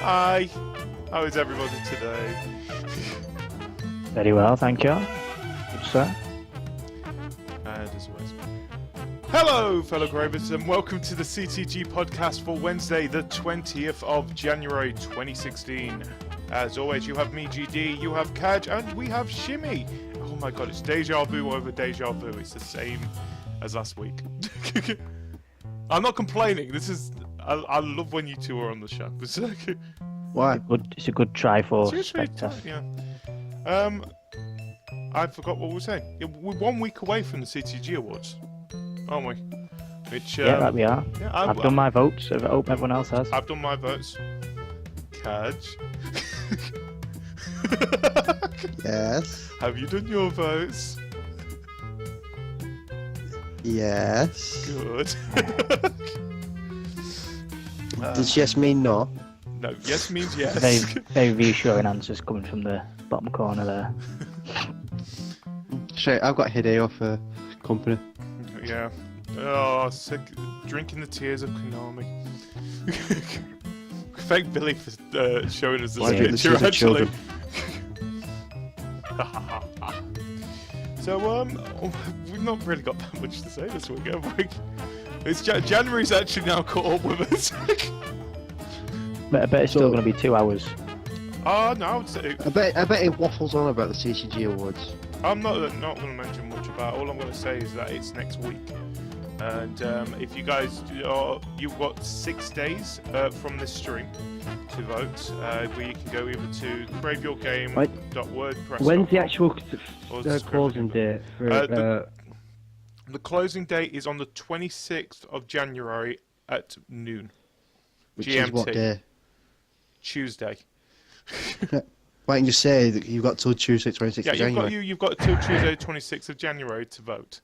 Hi, how is everybody today? Very well, thank you. Good, sir. And as always. Hello, fellow Gravers, and welcome to the CTG podcast for Wednesday, the 20th of January 2016. As always, you have me, GD, you have Kaj, and we have Shimmy. Oh my god, it's deja vu over deja vu. It's the same as last week. I'm not complaining. I love when you two are on the show. Why? It's a good try for Seriously, Spectre. yeah. I forgot what we were saying. Yeah, we're 1 week away from the CTG Awards, aren't we? Which, Yeah, that we are. yeah, I've done my votes. I hope everyone else has. I've done my votes. Kaj. Yes. Have you done your votes? Yes. Good. Does yes mean no? No, yes means yes. Very, very reassuring answers coming from the bottom corner there. Shit, I've got Hideo for company. Yeah. Oh, sick. Drinking the tears of Konami. Thank Billy for showing us this Why drink the picture, tears of actually. children? So, we've not really got that much to say this week, have we? It's January's actually now caught up with us. But I bet it's still going to be 2 hours. Oh, no, I would say... I bet it waffles on about the CCG awards. I'm not going to mention much about it. All I'm going to say is that it's next week. And if you guys... you've got 6 days from this stream to vote, where you can go either to createyourgame.wordpress. When's the actual or just closing date? For, The closing date is on the 26th of January at noon. Which GMT. is what day? Tuesday. Why don't you say that you've got till Tuesday, 26th Yeah, of January? you've got till Tuesday, 26th of January to vote.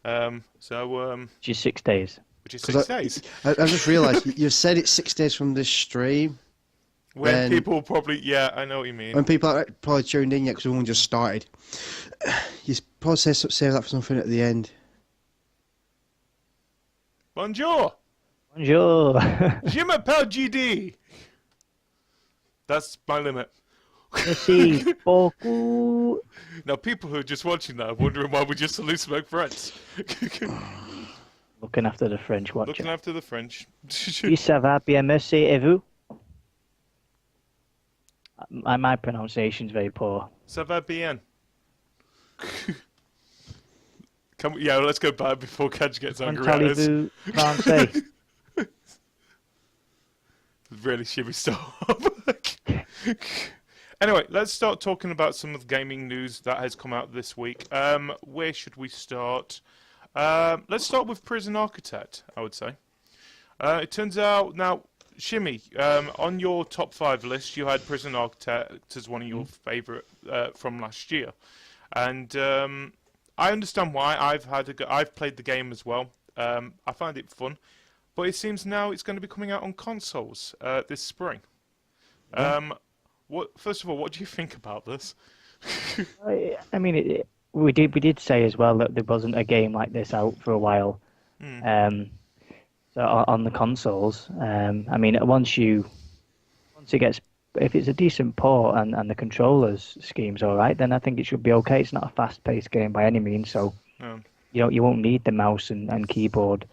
Which is 6 days. Which is 6 days. I just realised you said it's 6 days from this stream. When then- people probably, yeah, I know what you mean. When people are probably tuned in yet because we only just started. You probably save that for something at the end. Bonjour, Bonjour. je m'appelle GD. That's my limit. Merci beaucoup. Now, people who are just watching that are wondering why we just salute smoke friends. Looking after the French watcher. Looking after the French. Oui, ça va bien, merci, et vous? My pronunciation's very poor. Ça va bien. Yeah, let's go back before Kaj gets angry at us. Entendez-vous français? Really shimmy stop. Anyway, let's start talking about some of the gaming news that has come out this week. Where should we start? Let's start with Prison Architect, I would say. It turns out, now, Shimmy, on your top 5 list, you had Prison Architect as one of your favourite from last year. And I understand why. I've played the game as well. I find it fun. But it seems now it's going to be coming out on consoles this spring. First of all, what do you think about this? I mean, we did say as well that there wasn't a game like this out for a while. So on the consoles, I mean, if it's a decent port and the controllers scheme's all right, then I think it should be okay. It's not a fast-paced game by any means, so you won't need the mouse and keyboard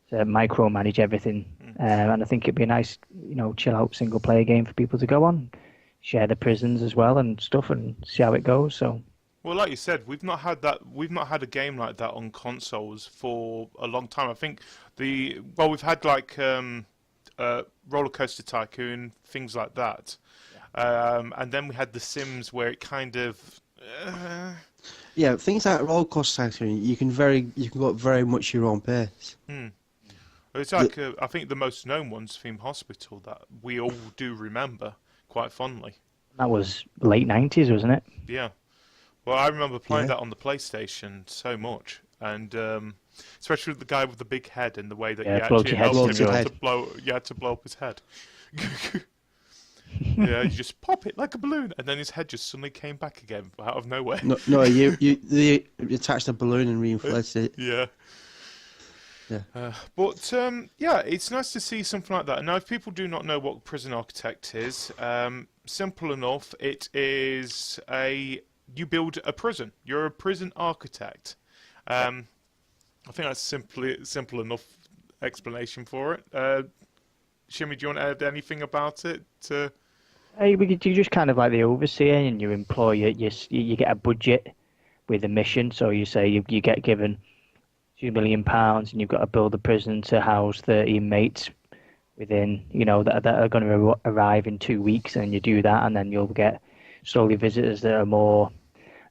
to micromanage everything. And I think it'd be a nice, chill-out single-player game for people to go on, share the prisons as well and stuff, and see how it goes. So. Well, like you said, we've not had a game like that on consoles for a long time. I think we've had like Roller Coaster Tycoon, things like that, and then we had The Sims, where it kind of. Yeah, things like Roller Coaster Tycoon, you can go at very much your own pace. It's like I think the most known one's Theme Hospital that we all do remember quite fondly. That was late 90s, wasn't it? Yeah. Well, I remember playing that on the PlayStation so much, and especially with the guy with the big head and the way that you actually helped him you had to blow up his head. Yeah, you just pop it like a balloon, and then his head just suddenly came back again out of nowhere. No, you attached a balloon and reinflated it. Yeah. Yeah. Yeah, it's nice to see something like that. Now, if people do not know what Prison Architect is, simple enough, it is you build a prison. You're a prison architect. I think that's simple enough explanation for it. Shimmy, do you want to add anything about it? You just kind of like the overseer, and you employ you get a budget with a mission. So you say you get given £2 million, and you've got to build a prison to house 30 inmates within, that are going to arrive in 2 weeks, and you do that, and then you'll get slowly visitors that are more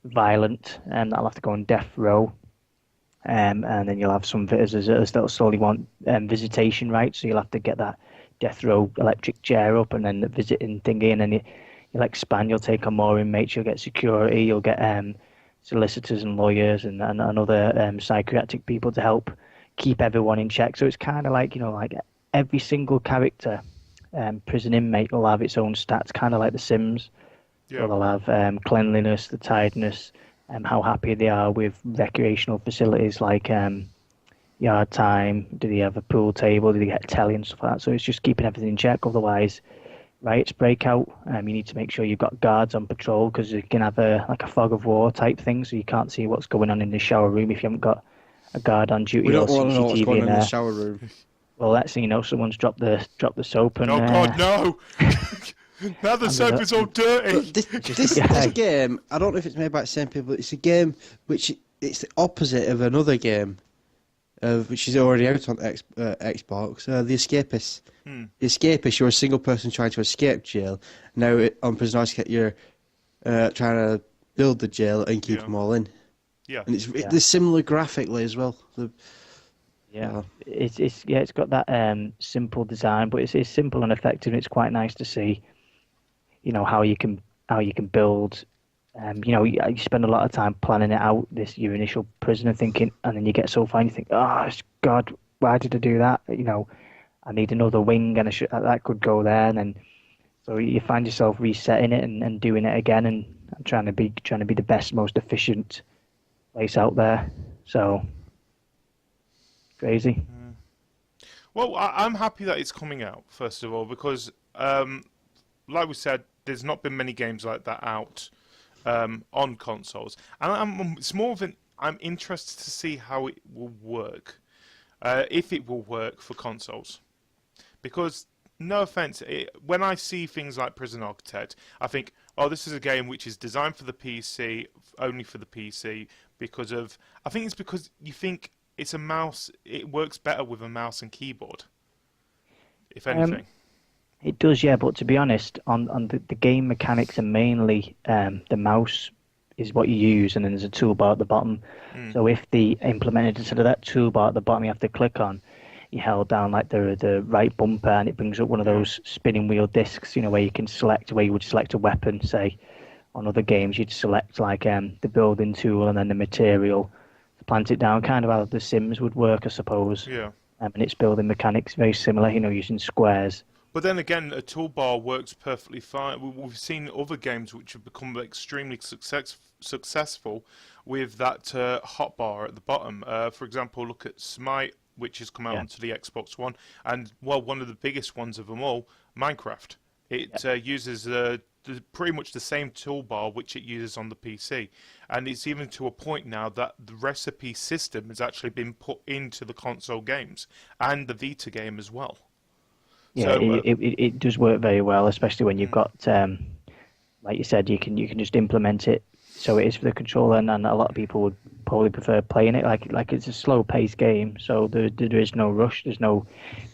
violent, and that'll have to go on death row. And then you'll have some visitors that'll slowly want visitation rights, so you'll have to get that death row electric chair up, and then the visiting thingy, and then you'll expand, you'll take on more inmates, you'll get security, you'll get solicitors and lawyers and other psychiatric people to help keep everyone in check. So it's kind of like, like every single character, prison inmate will have its own stats, kind of like The Sims. Yeah. So they'll have cleanliness, the tiredness, how happy they are with recreational facilities like yard time. Do they have a pool table? Do they get a telly and stuff like that? So it's just keeping everything in check. Otherwise, riots break out. You need to make sure you've got guards on patrol, because you can have a fog of war type thing, so you can't see what's going on in the shower room if you haven't got a guard on duty. We don't or want to know what's CCTV going in on in the there. shower room. Well, let's say someone's dropped the soap and. Oh God, no! Now the soap is all dirty. This game, I don't know if it's made by the same people. It's a game which it's the opposite of another game, which is already out on Xbox. The Escapist. The Escapist, you're a single person trying to escape jail. Now on Prison Architect, you're trying to build the jail and keep them all in. Yeah, and it's similar graphically as well. It's got that simple design, but it's simple and effective. And it's quite nice to see, how you can build. You spend a lot of time planning it out, your initial prison, and thinking, and then you get so far and you think, oh God, why did I do that? I need another wing, and that could go there, and then so you find yourself resetting it and doing it again, and trying to be the best, most efficient place out there. So crazy. Well, I'm happy that it's coming out, first of all, because like we said, there's not been many games like that out on consoles, and it's more of I'm interested to see how it will work, if it will work for consoles, because no offense, when I see things like Prison Architect, I think, oh, this is a game which is designed for the PC, only for the PC, I think it's because you think it's a mouse, it works better with a mouse and keyboard, if anything. It does, yeah, but to be honest, on the game mechanics are mainly the mouse is what you use, and then there's a toolbar at the bottom. So if they implemented instead of that toolbar at the bottom you have to click on, you held down like the right bumper, and it brings up one of those spinning wheel discs, where you can select, where you would select a weapon, say. On other games you'd select like the building tool and then the material to plant it down, kind of how The Sims would work, I suppose. Yeah. And its building mechanics very similar, using squares. But then again, a toolbar works perfectly fine. We've seen other games which have become extremely successful with that hotbar at the bottom. For example, look at Smite, which has come out onto the Xbox One, and one of the biggest ones of them all, Minecraft. It uses pretty much the same toolbar which it uses on the PC, and it's even to a point now that the recipe system has actually been put into the console games and the Vita game as well. Yeah, so, it does work very well, especially when you've got, like you said, you can just implement it so it is for the controller, and a lot of people would probably prefer playing it like it's a slow-paced game, so there is no rush, there's no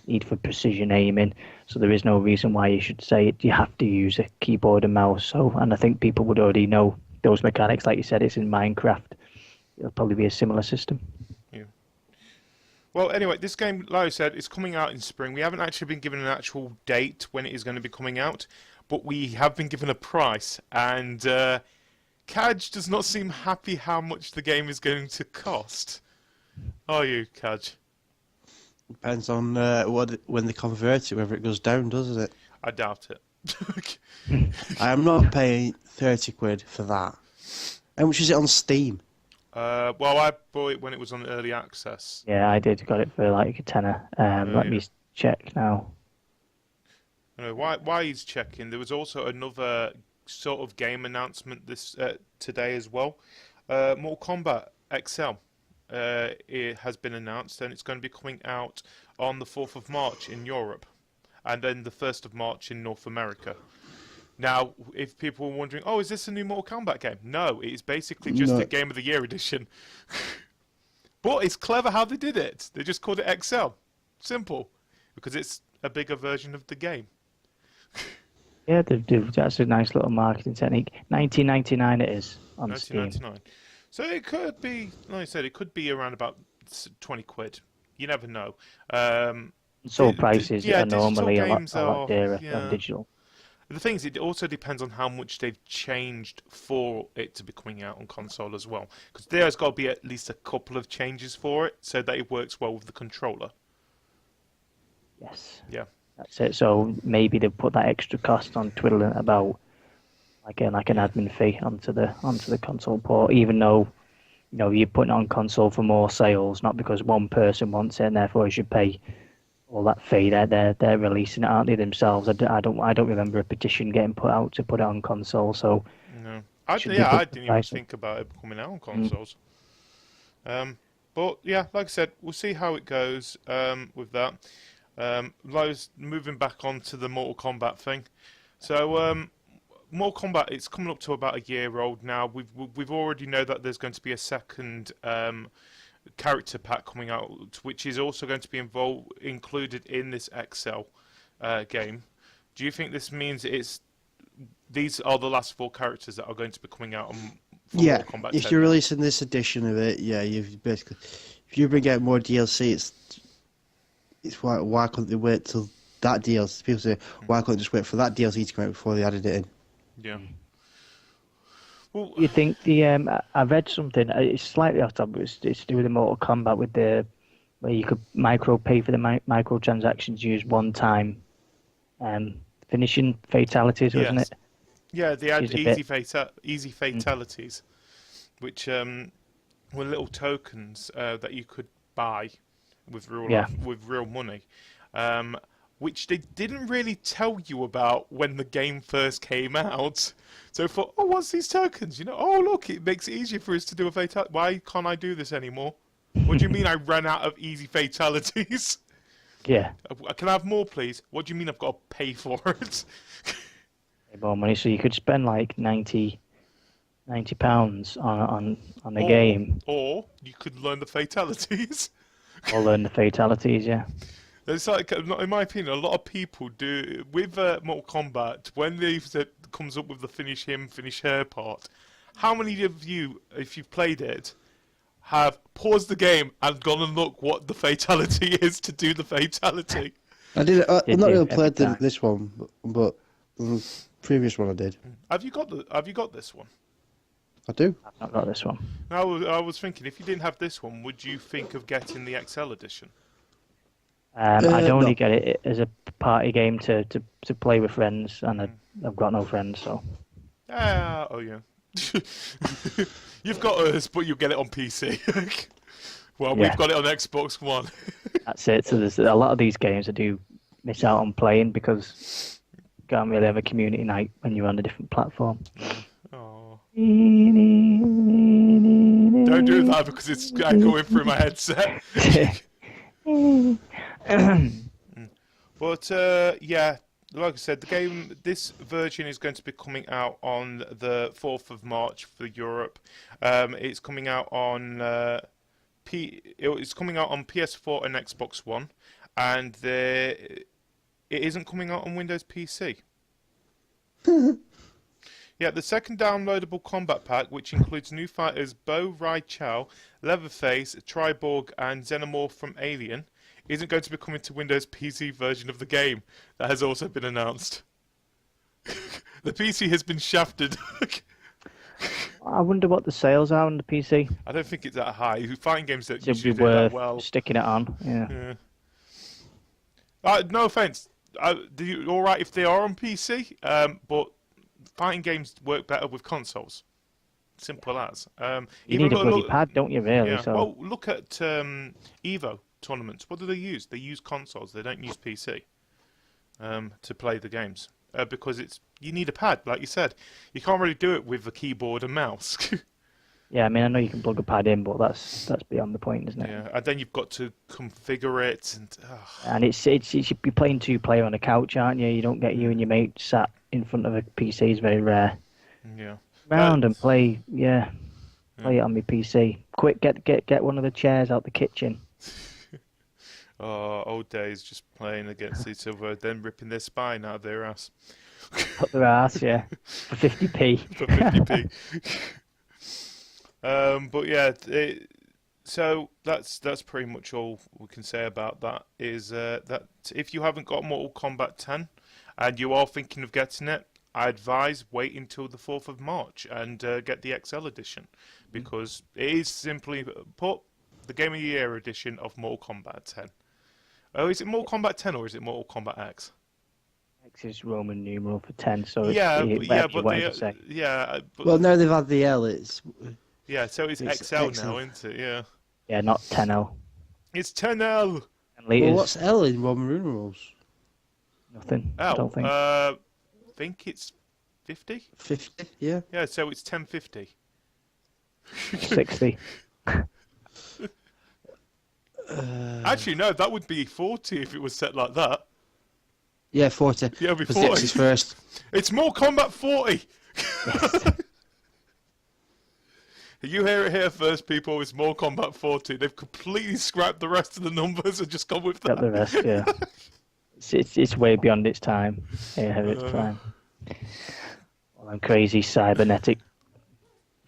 need for precision aiming, so there is no reason why you should say you have to use a keyboard and mouse. And I think people would already know those mechanics. Like you said, it's in Minecraft. It'll probably be a similar system. Well, anyway, this game, like I said, is coming out in spring. We haven't actually been given an actual date when it is going to be coming out, but we have been given a price, and Kaj does not seem happy how much the game is going to cost. Are you, Kaj? Depends on when they convert it, whether it goes down, doesn't it? I doubt it. I am not paying 30 quid for that. How much is it on Steam? Well, I bought it when it was on early access. Yeah, I did. Got it for like a tenner. Let me check now. Why he's checking? There was also another sort of game announcement this today as well. Mortal Kombat XL it has been announced, and it's going to be coming out on the 4th of March in Europe, and then the 1st of March in North America. Now, if people were wondering, oh, is this a new Mortal Kombat game? No, it is basically just a Game of the Year edition. But it's clever how they did it. They just called it XL. Simple. Because it's a bigger version of the game. Yeah, that's a nice little marketing technique. 19.99 it is on Steam. 19.99. So it could be, like I said, it could be around about 20 quid. You never know. Prices are normally a lot dearer than digital. The thing is, it also depends on how much they've changed for it to be coming out on console as well. Because there's got to be at least a couple of changes for it so that it works well with the controller. Yes. Yeah. That's it. So maybe they put that extra cost on twiddling about like an admin fee onto the console port, even though you're putting it on console for more sales, not because one person wants it and therefore you should pay all that fee. They're releasing it, aren't they, themselves? I don't remember a petition getting put out to put it on console. So no, I didn't even think about it coming out on consoles. But yeah, like I said, we'll see how it goes with that. Moving back onto the Mortal Kombat thing. So Mortal Kombat, it's coming up to about a year old now. We've already know that there's going to be a second character pack coming out, which is also going to be included in this XL game. Do you think this means these are the last 4 characters that are going to be coming out on Mortal Kombat 10? If you're releasing this edition of it, you've basically, if you bring out more DLC, it's why couldn't they wait till that DLC? People say, why couldn't they just wait for that DLC to come out before they added it in? Yeah. Well, you think I read something. It's slightly off topic. It's to do with the Mortal Kombat where you could pay for the microtransactions used one time, finishing fatalities, wasn't it? Yeah, they had easy fatalities, which were little tokens that you could buy with real money, which they didn't really tell you about when the game first came out. So I thought, oh, what's these tokens? Oh, look, it makes it easier for us to do a fatality. Why can't I do this anymore? What do you mean I ran out of easy fatalities? Yeah. Can I have more, please? What do you mean I've got to pay for it? More money, so you could spend like £90 on the game. Or you could learn the fatalities. Or learn the fatalities, yeah. It's like, in my opinion, a lot of people do with Mortal Kombat when they comes up with the finish him, finish her part. How many of you, if you've played it, have paused the game and gone and look what the fatality is to do the fatality? I did. I've not really played this one, but the previous one I did. Have you got this one? I do. I've not got this one. I was thinking, if you didn't have this one, would you think of getting the XL edition? I'd only get it as a party game to play with friends, and I've got no friends, so. Oh yeah. You've got us, but you get it on PC. Well, we've got it on Xbox One. That's it. So there's a lot of these games I do miss out on playing because you can't really have a community night when you're on a different platform. Oh. Don't do that because it's going through my headset. But yeah, like I said, this version is going to be coming out on the 4th of March for Europe. It's coming out on it's coming out on PS4 and Xbox One, and it isn't coming out on Windows PC. Yeah, the second downloadable combat pack, which includes new fighters Bo Rai Chow, Leatherface, Triborg, and Xenomorph from Alien, isn't going to be coming to Windows PC version of the game. That has also been announced. The PC has been shafted. I wonder what the sales are on the PC. I don't think it's that high. Fighting games that usually do that well. Sticking it on. Yeah. No offense. All right if they are on PC, but fighting games work better with consoles. Simple as. You Even need a bloody look, pad, don't you? Really? yeah. So Well, look at Evo tournaments. What do they use? They use consoles. They don't use PC to play the games because you need a pad, like you said. You can't really do it with a keyboard and mouse. yeah, I mean, I know you can plug a pad in, but that's beyond the point, isn't it? Yeah, and then you've got to configure it, and And it's you're playing two player on a couch, aren't you? You don't get you and your mate sat in front of a PC. Is very rare. yeah. Round and play, yeah. Play it on my PC. Quick, get one of the chairs out the kitchen. Oh, old days, just playing against each other, then ripping their spine out of their ass. Up their ass, yeah, for 50p. For 50p. But yeah, so that's pretty much all we can say about that. Is that if you haven't got Mortal Kombat 10 and you are thinking of getting it, I advise wait until the 4th of March and get the XL edition, because it is simply put the Game of the Year edition of Mortal Kombat 10. Oh, is it Mortal Kombat 10 or is it Mortal Kombat X? X is Roman numeral for 10, so Yeah, it's but Well, now they've had the L. It's so it's XL now, isn't it? Yeah. Yeah, not 10L. It's 10L. 10 liters. well, what's L in Roman numerals? Nothing. Oh, I don't think. Think it's 50. 50. Yeah. Yeah, so it's 1050. 60. Actually, no, that would be 40 if it was set like that. Yeah, 40. Yeah, it'd be Because the 40. X is first. It's Mortal Kombat 40. You hear it here first, people. It's Mortal Kombat 40. They've completely scrapped the rest of the numbers and just gone with that. Got the rest, yeah. It's way beyond its time. Ahead of its time. Well, I'm crazy cybernetic.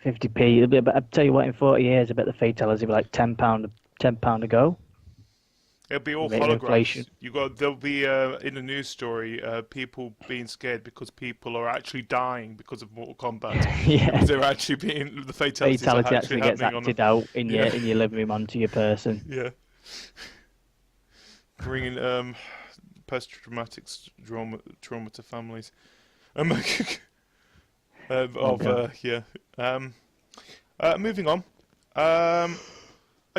50p. But I tell you what, in 40 years, I bet the fatalities will be like £10 a go. It'll be all Rate of holographs. inflation. There'll be in a news story people being scared because people are actually dying because of Mortal Kombat. Yeah. They're actually being the fatalities Fatality are actually gets happening acted out in your living room onto your person. Yeah. Bringing post-traumatic trauma to families. Moving on. A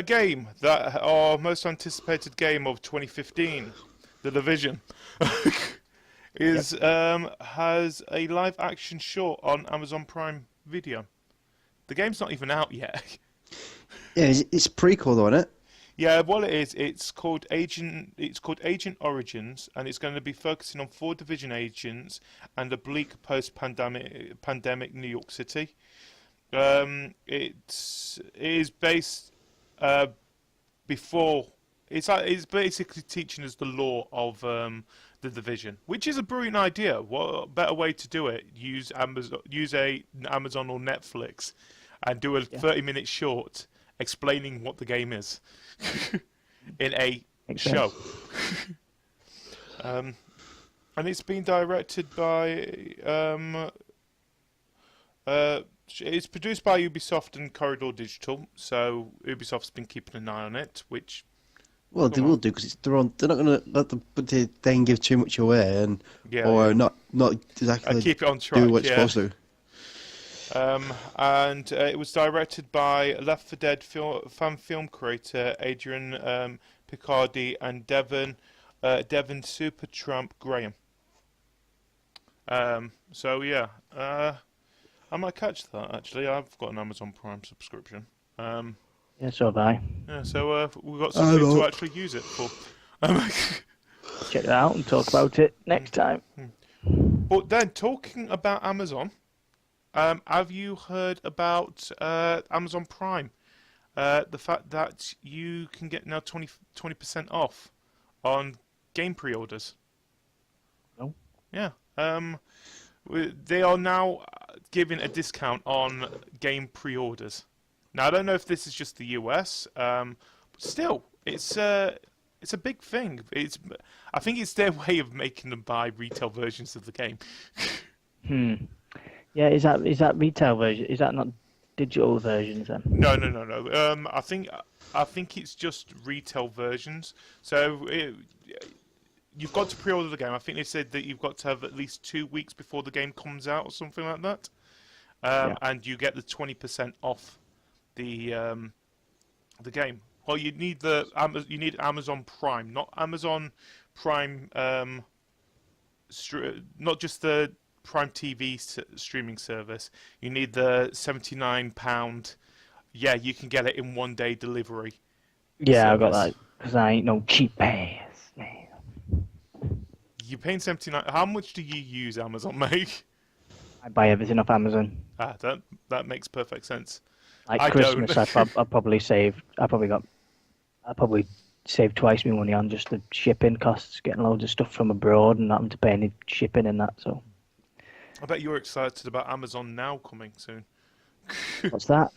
game that our most anticipated game of 2015, The Division, has a live action short on Amazon Prime Video. The game's not even out yet. Yeah, it's a prequel though, isn't it? Yeah, well, it is. It's called Agent Origins, and it's going to be focusing on 4 Division agents and a bleak post-pandemic New York City. It is based before. It's basically teaching us the lore of the Division, which is a brilliant idea. What better way to do it? Use Amazon or Netflix, and do a 30-minute short explaining what the game is in a show. And it's been directed by it's produced by Ubisoft and Corridor Digital, so Ubisoft's been keeping an eye on it, which they will do because it's their own. They're not going to let them then give too much away and not exactly keep it on track. Do what it's supposed to. And it was directed by Left 4 Dead fan film creator Adrian Picardi and Devon Supertramp Graham. I might catch that actually. I've got an Amazon Prime subscription. Yeah, so have I. Yeah, so we've got something to actually use it for. Check it out and talk about it next time. But then, talking about Amazon, have you heard about Amazon Prime? The fact that you can get now 20% off on game pre-orders. No. Yeah. They are now giving a discount on game pre-orders. Now, I don't know if this is just the US, but still, it's a big thing. I think it's their way of making them buy retail versions of the game. Yeah, is that retail version? Is that not digital versions then? No. I think it's just retail versions. So you've got to pre-order the game. I think they said that you've got to have at least 2 weeks before the game comes out or something like that. and you get the 20% off the game. Well, you need Amazon Prime, not Amazon Prime, not just the Prime TV streaming service. You need the £79. Yeah, you can get it in 1-day delivery. Yeah, service. I got that because I ain't no cheap ass, man. You're paying 79. How much do you use Amazon, mate? I buy everything off Amazon. Ah, that makes perfect sense. Like I Christmas, don't. I probably saved. I probably saved twice my money on just the shipping costs, getting loads of stuff from abroad and not having to pay any shipping and that. So. I bet you're excited about Amazon Now coming soon. What's that?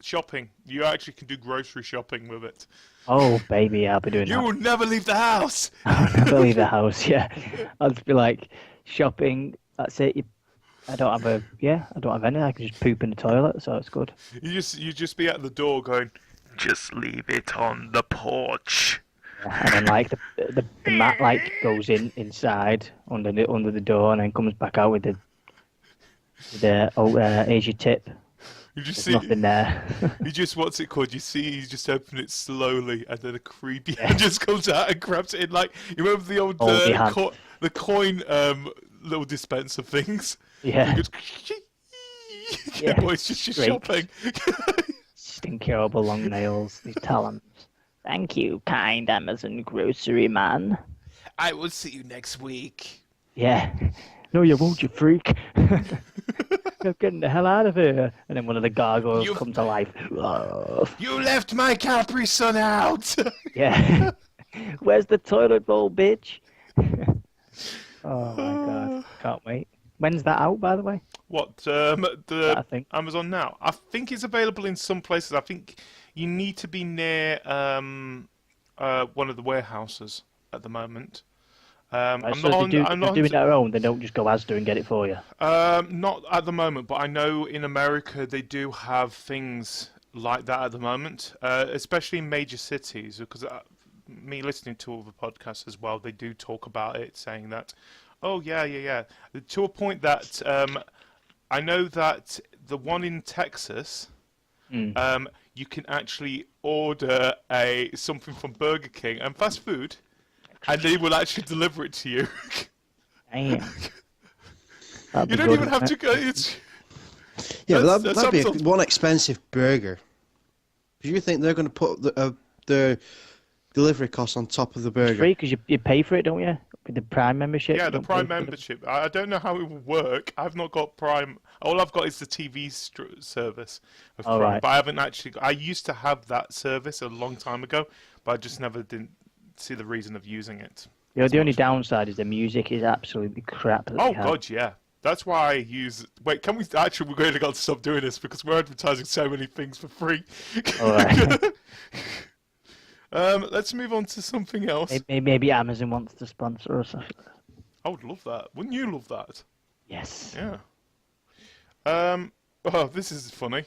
Shopping. You actually can do grocery shopping with it. Oh, baby, I'll be doing You that. will never leave the house. I'll never leave the house, yeah. I'll just be like, shopping, that's it. I don't have any. I can just poop in the toilet, so it's good. You just be at the door going, just leave it on the porch. Yeah, and then like the mat like goes inside under the door and then comes back out with the here's your tip. You just There's see nothing there. You just what's it called? You see, you just open it slowly, and then a creepy hand just comes out and grabs it in. Like you remember the old the coin little dispenser things. Yeah. Yeah, boy, it's just your shopping. Stinky horrible long nails. These talons. Thank you, kind Amazon grocery man. I will see you next week. Yeah. No, you won't, you freak. You're getting the hell out of here. And then one of the gargoyles come to life. You left my Capri Sun out. Yeah. Where's the toilet bowl, bitch? Oh my god. Can't wait. When's that out, by the way? What, I think. Amazon Now? I think it's available in some places. I think you need to be near one of the warehouses at the moment. They're doing their own. They don't just go Asda and get it for you. Not at the moment, but I know in America they do have things like that at the moment, especially in major cities. Because me listening to all the podcasts as well, they do talk about it, saying that, oh yeah, to a point that I know that the one in Texas, you can actually order something from Burger King and fast food. And they will actually deliver it to you. Damn. You don't even have to go. That'd be one expensive burger. Do you think they're going to put the delivery costs on top of the burger? It's free because you pay for it, don't you? With the Prime membership. Yeah, the Prime membership. I don't know how it will work. I've not got Prime. All I've got is the TV service of Prime. Right. But I haven't actually. I used to have that service a long time ago, but I just never didn't see the reason of using it. Yeah, the only downside is the music is absolutely crap. Oh god, yeah. That's why I use. Wait, can we actually? We're going to got to stop doing this because we're advertising so many things for free. All right. Let's move on to something else. Maybe Amazon wants to sponsor us. I would love that. Wouldn't you love that? Yes. Yeah. Oh, this is funny.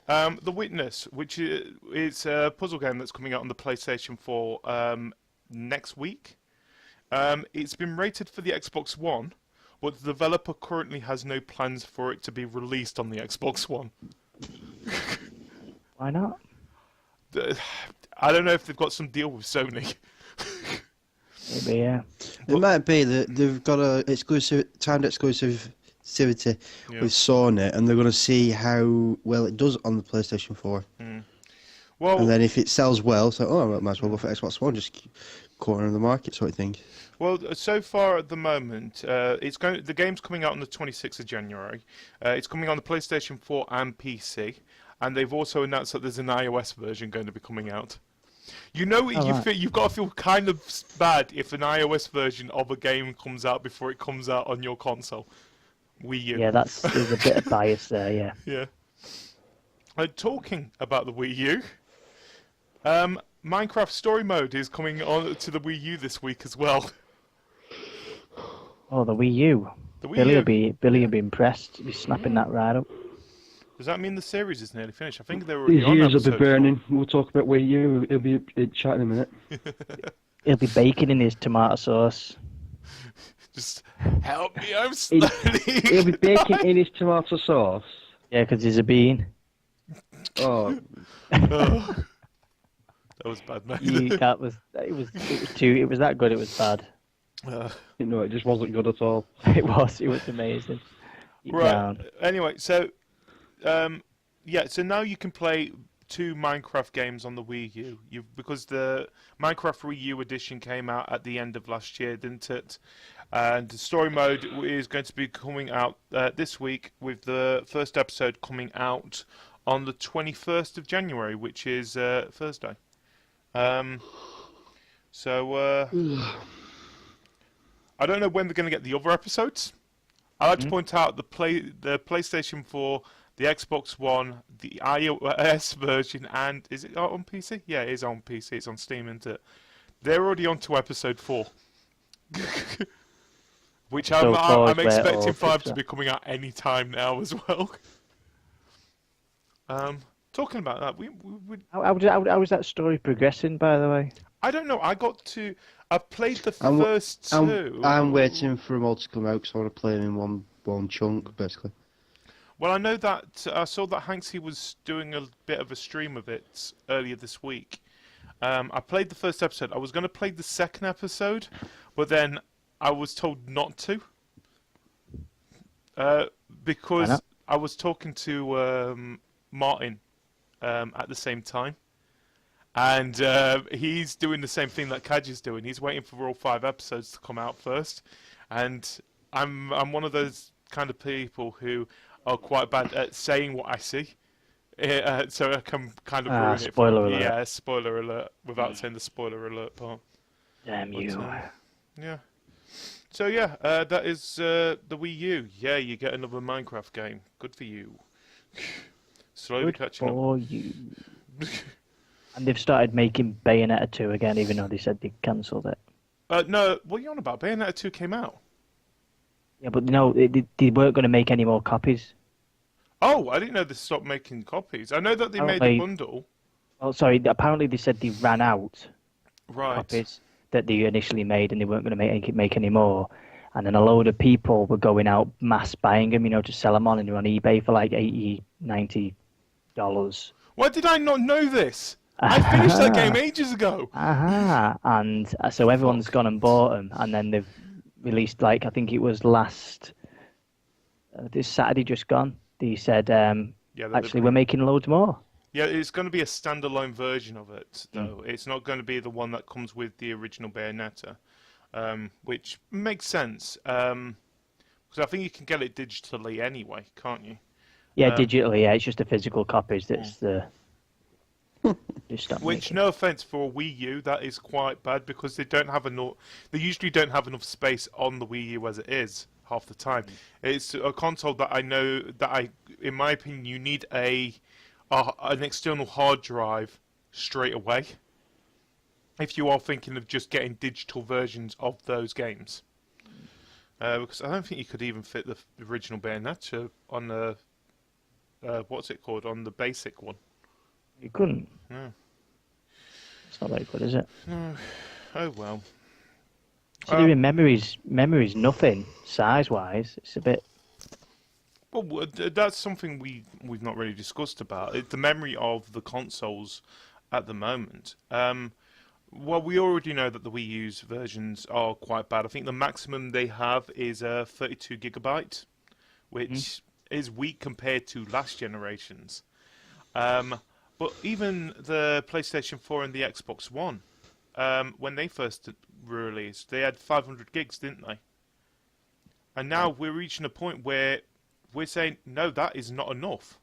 The Witness, which is a puzzle game that's coming out on the PlayStation 4 next week. It's been rated for the Xbox One, but the developer currently has no plans for it to be released on the Xbox One. Why not? I don't know if they've got some deal with Sony. Maybe, yeah. It might be that they've got a timed exclusivity with Sony, and they're going to see how well it does on the PlayStation 4. Well, and then if it sells well, I might as well go for Xbox One, just corner of the market sort of thing. Well, so far at the moment, the game's coming out on the 26th of January. It's coming on the PlayStation 4 and PC, and they've also announced that there's an iOS version going to be coming out. You know, you've got to feel kind of bad if an iOS version of a game comes out before it comes out on your console. Wii U. Yeah, there's a bit of bias there, yeah. Yeah. Talking about the Wii U, Minecraft Story Mode is coming on to the Wii U this week as well. Oh, the Wii U. Billy will be impressed. He'll be snapping that right up. Does that mean the series is nearly finished? I think they were already His on ears will be episode burning. We'll talk about Wii U. He'll be chatting in a minute. He'll be baking in his tomato sauce. Just help me, I'm slowly. He'll be baking in his tomato sauce. Yeah, because he's a bean. Oh, Oh, that was bad, mate. It was that good. It was bad. No, it just wasn't good at all. It was amazing. Deep Right. down. Anyway, so so now you can play 2 Minecraft games on the Wii U. Because the Minecraft Wii U edition came out at the end of last year, didn't it? And the story mode is going to be coming out this week, with the first episode coming out on the 21st of January, which is Thursday. So I don't know when they're going to get the other episodes. I like to point out the PlayStation 4, the Xbox One, the iOS version, and is it on PC? Yeah, it is on PC. It's on Steam, isn't it? They're already on to episode 4, which So four I'm is where it all expecting 5 picks to up. be coming out any time now as well. Talking about that, we How was that story progressing, by the way? I don't know. I played the I'm- first 2. I'm waiting for them all to come out because I want to play them in one chunk, basically. Well, I know that I saw that Hanksy was doing a bit of a stream of it earlier this week. I played the first episode. I was going to play the second episode, but then I was told not to Why because not? I was talking to Martin at the same time, and he's doing the same thing that Kaj is doing. He's waiting for all 5 episodes to come out first, and I'm one of those kind of people who are quite bad at saying what I see. So I can kind of ruin it. Spoiler alert. Yeah, spoiler alert, without saying the spoiler alert part. Damn But, you. Yeah. So yeah, that is the Wii U. Yeah, you get another Minecraft game. Good for you. Slowly Good catching up. for you. And they've started making Bayonetta 2 again, even though they said they cancelled it. No, what are you on about? Bayonetta 2 came out. Yeah, but no, they weren't going to make any more copies. Oh, I didn't know they stopped making copies. I know that they made a Apparently- bundle. Oh, sorry. Apparently, they said they ran out Right. copies that they initially made, and they weren't going to make any more. And then a load of people were going out mass buying them, to sell them on, and they're on eBay for like $80, $90. Why did I not know this? I finished that game ages ago. Aha! And so everyone's gone and bought them, and then they've released, like, I think it was this Saturday just gone. They said, Yeah, actually, we're making loads more. Yeah, it's going to be a standalone version of it, though. It's not going to be the one that comes with the original Bayonetta, which makes sense. Because I think you can get it digitally anyway, can't you? Yeah, digitally, yeah. It's just the physical copies that's the... just stop Which, making. no offense for a Wii U, that is quite bad because they don't have enough. They usually don't have enough space on the Wii U as it is half the time. It's a console that I know that in my opinion, you need an external hard drive straight away if you are thinking of just getting digital versions of those games. Because I don't think you could even fit the original Bayonetta on the what's it called, on the basic one. You couldn't. No. It's not very good, is it? No. Oh well. Considering memories, nothing size-wise. It's a bit. Well, that's something we've not really discussed about. The memory of the consoles at the moment. Well, we already know that the Wii U's versions are quite bad. I think the maximum they have is 32 gigabyte, which is weak compared to last generations. But even the PlayStation 4 and the Xbox One, when they first were released, they had 500 gigs, didn't they? And now we're reaching a point where we're saying, no, that is not enough.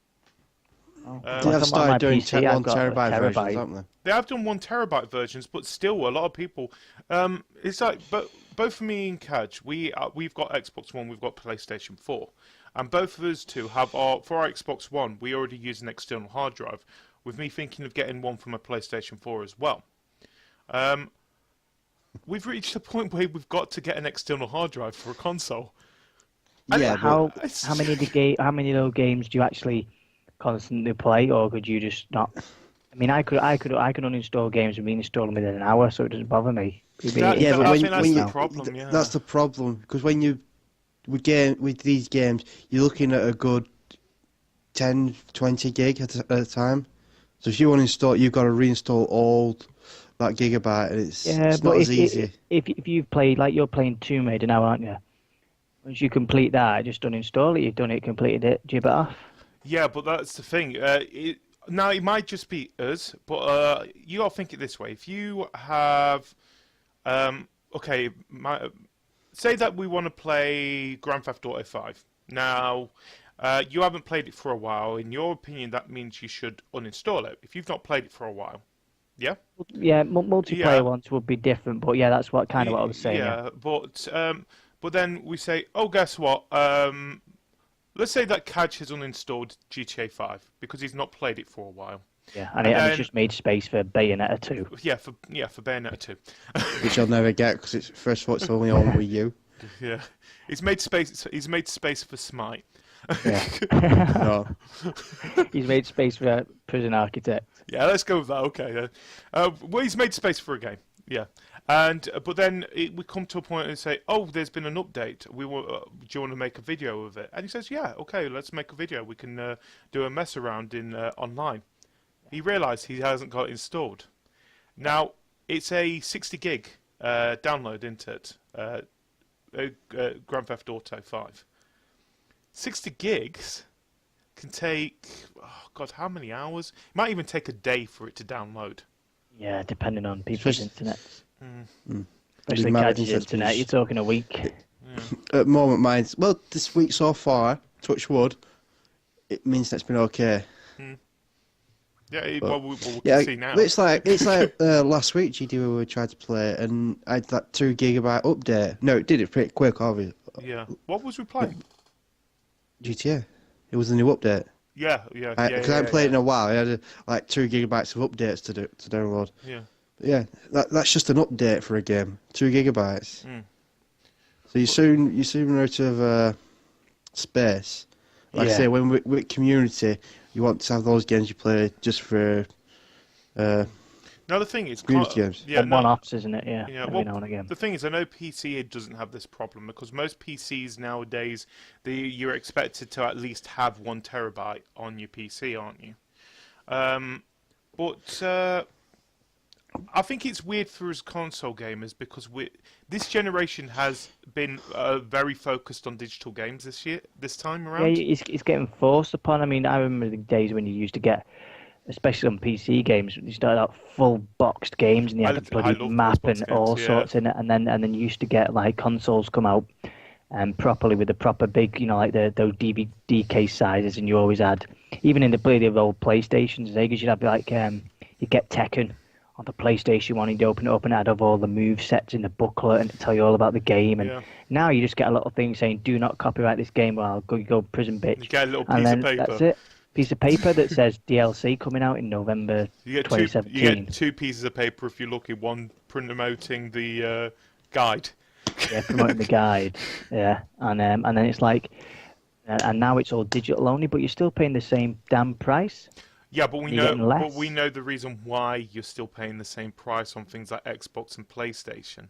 They have started doing 1 terabyte versions, terabyte. haven't they? They have done 1 terabyte versions, but still, a lot of people. It's like, but both me and Kaj, we've got Xbox One, we've got PlayStation 4, and both of us two have for our Xbox One, we already use an external hard drive. With me thinking of getting one from a PlayStation 4 as well. We've reached a point where we've got to get an external hard drive for a console. Yeah, How many little games do you actually constantly play, or could you just not? I mean, I could uninstall games and reinstall them within an hour, so it doesn't bother me. Yeah, Yeah, but I when, think that's when the you, problem, yeah. that's the problem, because when you with these games, you're looking at a good 10, 20 gig at a time. So if you uninstall, you've got to reinstall all that gigabyte, and Yeah, it's but not as easy. if you've played like you're playing Tomb Raider now, aren't you? Once you complete that, just uninstall it. You've done it, completed it, jib it off. Yeah, but that's the thing. Now it might just be us, but you got to think it this way: if you have, okay, say that we want to play Grand Theft Auto 5. Now, you haven't played it for a while. In your opinion, that means you should uninstall it if you've not played it for a while. Yeah. Yeah, multiplayer Yeah. ones would be different, but yeah, that's what kind of what I was saying. Yeah, Yeah, but then we say, oh, guess what? Let's say that Kaj has uninstalled GTA 5 because he's not played it for a while. yeah, And and then, it's just made space for Bayonetta 2. for Bayonetta 2. Which you'll never get because it's first of all it's only on Wii U. Yeah, he's made space. He's made space for Smite. Yeah, No. he's made space for Prison Architect. Yeah, let's go with that. Okay. Well, he's made space for a game. Yeah, and but then we come to a point and say, "Oh, there's been an update. Do you want to make a video of it?" And he says, "Yeah, okay, let's make a video. We can do a mess around in online." He realised he hasn't got it installed. Now it's a 60 gig download, isn't it? Grand Theft Auto 5. 60 gigs can take, oh God, how many hours? It might even take a day for it to download. Yeah, depending on people's Especially- internet. Mm. Especially Imagine Kaj's such internet, things. you're talking a week. Yeah. At the moment, mine's well this week so far. Touch wood. It means that's been okay. Yeah, But- well, we can Yeah, see now. it's like last week GD we tried to play it and I had that 2 gigabyte update. No, it did it pretty quick, obviously. Yeah. What was we playing? GTA. It was a new update. Yeah. Because I haven't played it in a while. I had like 2 gigabytes of updates to download. Yeah. But yeah, that's just an update for a game. 2 gigabytes. Mm. So you soon out of space. Like I Yeah. say, when with community, you want to have those games you play just for Now the thing is, community games. yeah, no, One-offs, isn't it? Yeah, yeah. every Well, now and again. the thing is, I know PC doesn't have this problem because most PCs nowadays, you're expected to at least have 1 terabyte on your PC, aren't you? But I think it's weird for us console gamers because this generation has been very focused on digital games this time Yeah, around. it's getting forced upon. I mean, I remember the days when you used to get, especially on PC games, you started out full boxed games and you had I a bloody love map those and box all games, yeah. sorts in it, and then you used to get like consoles come out and properly with the proper big, like those DVD case sizes, and you always had, even in the bloody old PlayStations, Segas, you'd have like you get Tekken on the PlayStation 1, you'd open it up and it'd have all the move sets in the booklet and to tell you all about the game. And Yeah. now you just get a little thing saying, "Do not copyright this game, or I'll go prison, bitch." You get a little And piece then of paper. that's it. Piece of paper that says DLC coming out in November You get 2017. 2 pieces of paper if you're lucky. One promoting the guide. Yeah, promoting the guide. Yeah, and then it's like, and now it's all digital only, but you're still paying the same damn price. Yeah, but we You're getting know, less. the reason why you're still paying the same price on things like Xbox and PlayStation,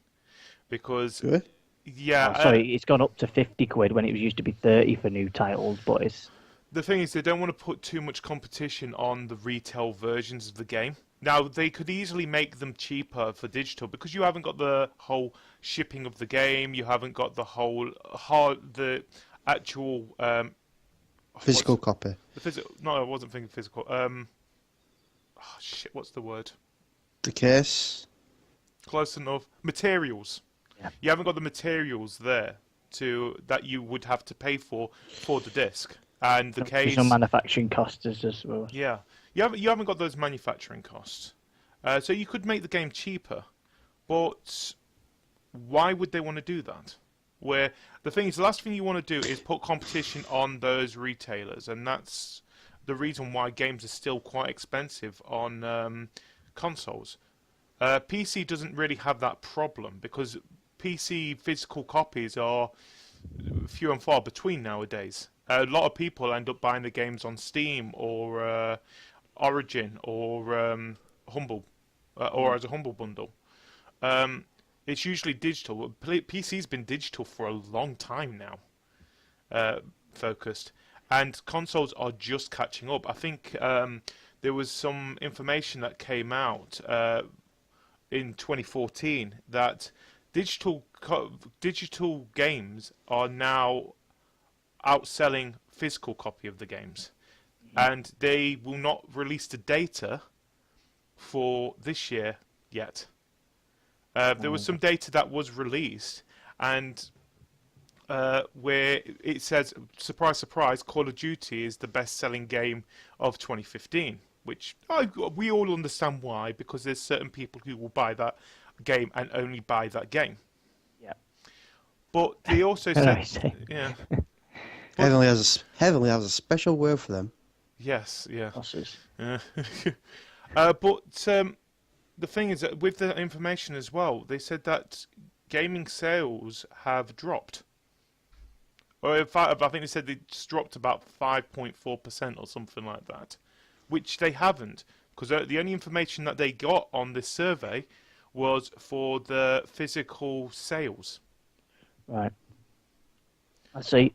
because Good. yeah, Oh, sorry, it's gone up to 50 quid when it was used to be 30 for new titles, but it's the thing is they don't want to put too much competition on the retail versions of the game. Now they could easily make them cheaper for digital because you haven't got the whole shipping of the game, you haven't got the whole the actual Physical copy. No, I wasn't thinking physical. Oh shit, what's the word? The case. Close enough. Materials. Yeah. You haven't got the materials there that you would have to pay for the disc and the case. some manufacturing costs as well. Yeah, you haven't got those manufacturing costs. So you could make the game cheaper, but why would they want to do that? Where the thing is, the last thing you want to do is put competition on those retailers, and that's the reason why games are still quite expensive on consoles. PC doesn't really have that problem because PC physical copies are few and far between nowadays. A lot of people end up buying the games on Steam or Origin or Humble or as a Humble bundle. It's usually digital. PC's been digital for a long time now, focused. and consoles are just catching up. I think there was some information that came out in 2014 that digital games are now outselling physical copy of the games, and they will not release the data for this year yet. There was some data that was released, and where it says, surprise, surprise, Call of Duty is the best-selling game of 2015, which we all understand why, because there's certain people who will buy that game and only buy that game. Yeah. But they also said, yeah. Heavenly has a special word for them. Yes, yeah. Bosses. Yeah. But the thing is that with the information as well, they said that gaming sales have dropped. Or in fact, I think they said it's dropped about 5.4% or something like that, which they haven't, because the only information that they got on this survey was for the physical sales. Right. I see.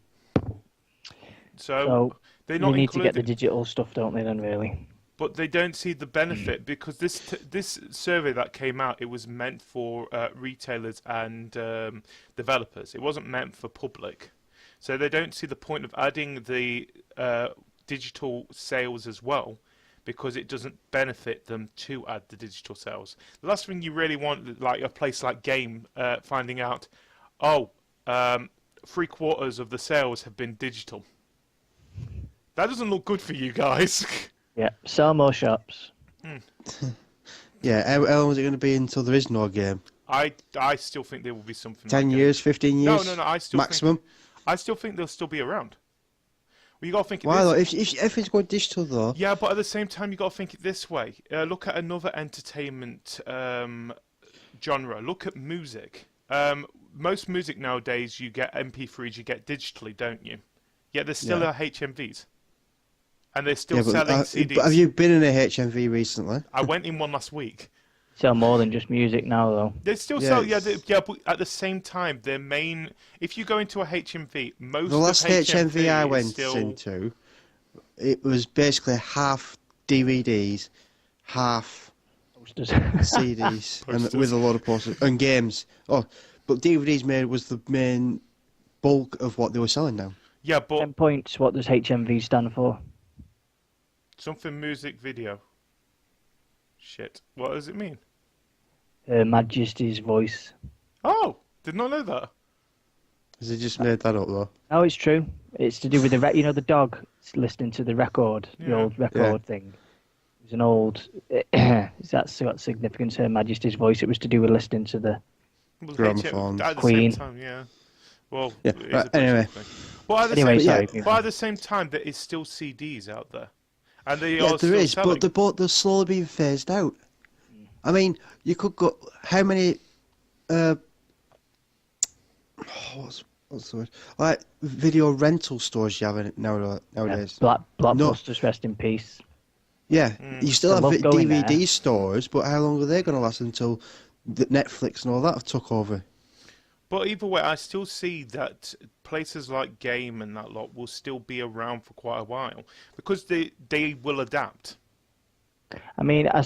So they're not they need to get the included. digital stuff, don't they? Then really. But they don't see the benefit, because this survey that came out, it was meant for retailers and developers. It wasn't meant for public. So they don't see the point of adding the digital sales as well, because it doesn't benefit them to add the digital sales. The last thing you really want, like a place like Game, finding out, 3/4 of the sales have been digital. That doesn't look good for you guys. Yeah, sell more shops. Yeah, how long is it going to be until there is no game? I still think there will be something. 10 like years, 15 years? No. I still maximum. I still think they'll still be around. Well, you got to think. Why though? If everything's going digital though. Yeah, but at the same time, you got to think it this way. Look at another entertainment genre. Look at music. Most music nowadays, you get MP3s, you get digitally, don't you? Yet there's still HMVs. And they're still selling CDs. But have you been in a HMV recently? I went in one last week. Sell more than just music now, though. They still sell, but at the same time, their main. If you go into a HMV, most the last of HMV I went into, it was basically half DVDs, half Posters. CDs, and with a lot of posters and games. Oh, but DVDs was the main bulk of what they were selling now. Yeah, but 10 points. What does HMV stand for? something music video. Shit. What does it mean? Her Majesty's voice. Oh, did not know that. Has he just made that up though? No, it's true. It's to do with the the dog listening to the record, the old record thing. It was an old. That's got significance. Her Majesty's voice. It was to do with listening to the gramophone. At the Queen. same time, yeah. Well, Yeah. it is Right, a personal anyway. thing. But at the Anyway, same sorry. time, but at the same time, there is still CDs out there, and they Yeah, are there still is, selling. but they're slowly being phased out. I mean, you could go. How many? What's the word? Like video rental stores you have in nowadays? Blockbusters, rest in peace. Yeah, you still I have love going DVD there. stores, but how long are they going to last until Netflix and all that have took over? But either way, I still see that places like Game and that lot will still be around for quite a while because they will adapt. I mean, I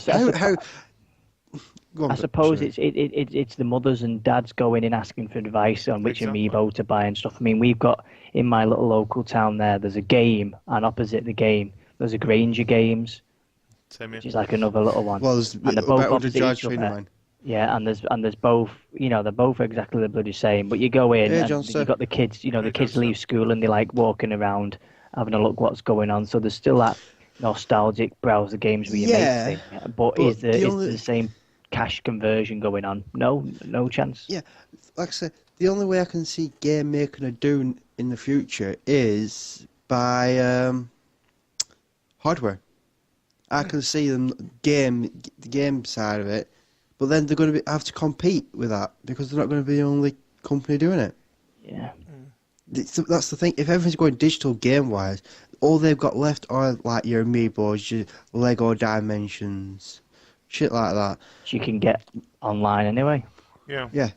Go on, suppose sorry. it's the mothers and dads going in asking for advice on which Exactly. amiibo to buy and stuff. I mean, we've got in my little local town there's a Game, and opposite the Game there's a Granger Games, Same which here. is like another little one. Well, there's and they're both about a opposite George each train of other. mine. Yeah, and there's both, they're both exactly the bloody same. But you go in Hey, and John, sir. you've got the kids, the Hey, kids John, leave school and they like walking around, having a look what's going on. So there's still that nostalgic browse the games with your Yeah, mates thing. But is the only- the same cash conversion going on? No chance. Yeah, like I said, the only way I can see game making a do in the future is by hardware. I can see them the game side of it, but then they're going to have to compete with that because they're not going to be the only company doing it. Yeah. That's the thing. If everything's going digital game-wise, all they've got left are like your amiibos, your Lego Dimensions, shit like that. Which you can get online anyway. Yeah. Yeah.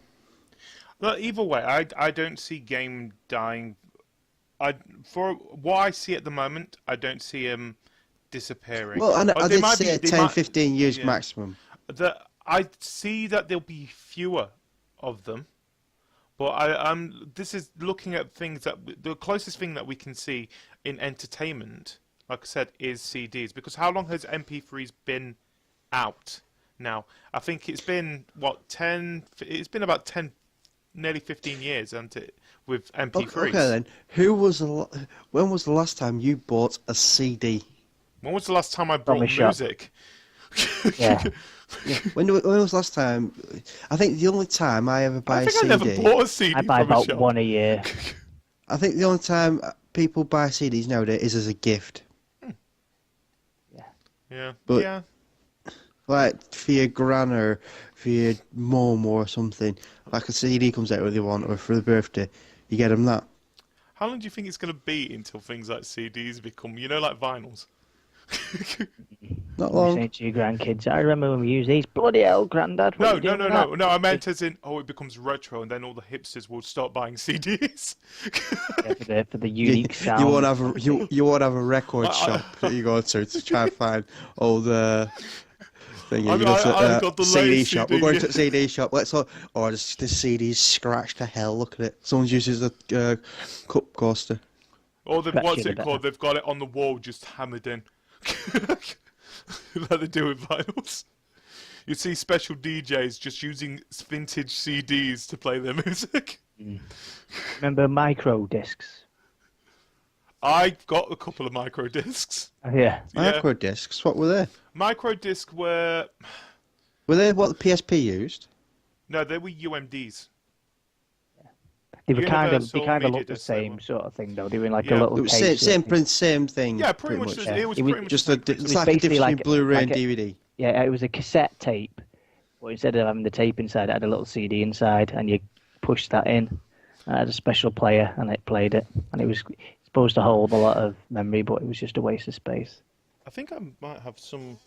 But either way, I don't see Game dying for what I see at the moment, I don't see them disappearing. Well, and I They did might be. say They 10, might. 15 years Yeah. maximum. I see that there'll be fewer of them. But this is looking at things that the closest thing that we can see in entertainment, like I said, is CDs. Because how long has MP3s been out now? I think it's been what 10. It's been about 10, nearly 15 years, hasn't it, with MP3s? Okay then. When was the last time you bought a CD? When was the last time I From bought a shop. music? Yeah. Yeah. When was the last time? I think the only time I ever buy I a think I CD. never bought a CD I buy from a about shop. one a year. I think the only time people buy CDs nowadays is as a gift. Yeah, But- yeah. Like for your gran or for your mum or something. Like a CD comes out with you want, or for the birthday, you get them that. How long do you think it's going to be until things like CDs become, like vinyls? Not You're long. saying to your grandkids, I remember when we used these. Bloody hell, Grandad, what No, are you doing no, with no, that? no. I meant as in, it becomes retro, and then all the hipsters will start buying CDs. Yeah, for the unique sound. You won't have you won't have a record I- shop that you go to try and find all the thing. I You go to I've got the CD latest shop. CD, We're going yeah. to the CD shop. Let's look. Oh, this CD's scratched to hell. Look at it. Someone's uses a cup coaster. Or they've, Scratchy what's the it better. called? They've got it on the wall, just hammered in, like they do with vinyls. You see special DJs just using vintage CDs to play their music. Remember micro discs? I've got a couple of micro discs. Yeah. Yeah. Micro discs. What were they? Micro disc were Were they what the PSP used? no, they were UMDs. They were kind of Universal looked Media the Disc, they same were. sort of thing though. They were in like Yeah. a It little was case. same thing. Yeah, pretty much. yeah. It was It was pretty much Just the a, same principle. it's was like a basically difference like- between Blu-ray like and a- DVD. Yeah, it was a cassette tape, but instead of having the tape inside, it had a little CD inside, and you pushed that in. And it had a special player, and it played it. And it was supposed to hold a lot of memory, but it was just a waste of space. I think I might have some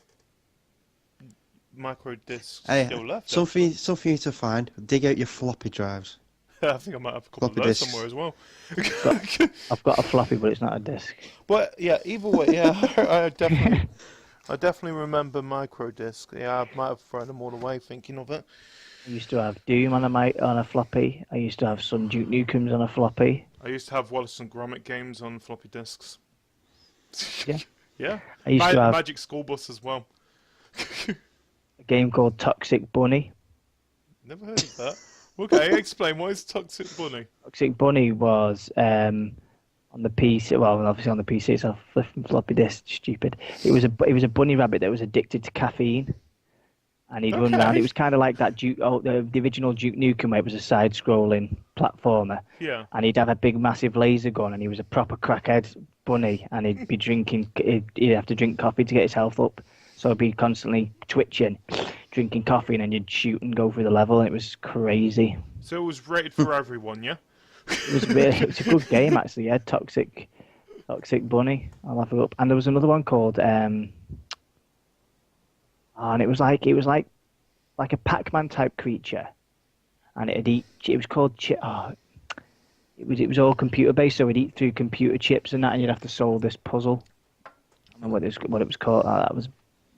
micro discs Hey, still left. something for you to find. Dig out your floppy drives. I think I might have a couple Floppy of those disks. somewhere as well. I've got a floppy, but it's not a disc. But yeah, either way, yeah, I definitely remember micro disc. Yeah, I might have thrown them all away thinking of it. I used to have Doom on a floppy. I used to have some Duke Nukems on a floppy. I used to have Wallace and Gromit games on floppy disks. Yeah. Yeah. I used to have Magic School Bus as well. a game called Toxic Bunny. Never heard of that. Okay, explain, what is Toxic Bunny? Toxic Bunny was on the PC. Well, obviously on the PC, it's a flipping floppy disk. Stupid. It was a bunny rabbit that was addicted to caffeine, and he'd run around. Okay. It was kind of like that the original Duke Nukem, where it was a side-scrolling platformer, Yeah. and he'd have a big, massive laser gun, and he was a proper crackhead bunny, and he'd be drinking. He'd have to drink coffee to get his health up, so he'd be constantly twitching, drinking coffee, and then you'd shoot and go through the level, and it was crazy. So it was rated for everyone, yeah? It was a good game actually. Yeah, Toxic Bunny. I'll have it up. And there was another one called and it was like a Pac-Man type creature, and it'd eat. It was called it was all computer based, so it'd eat through computer chips and that, and you'd have to solve this puzzle. I don't know what it was called.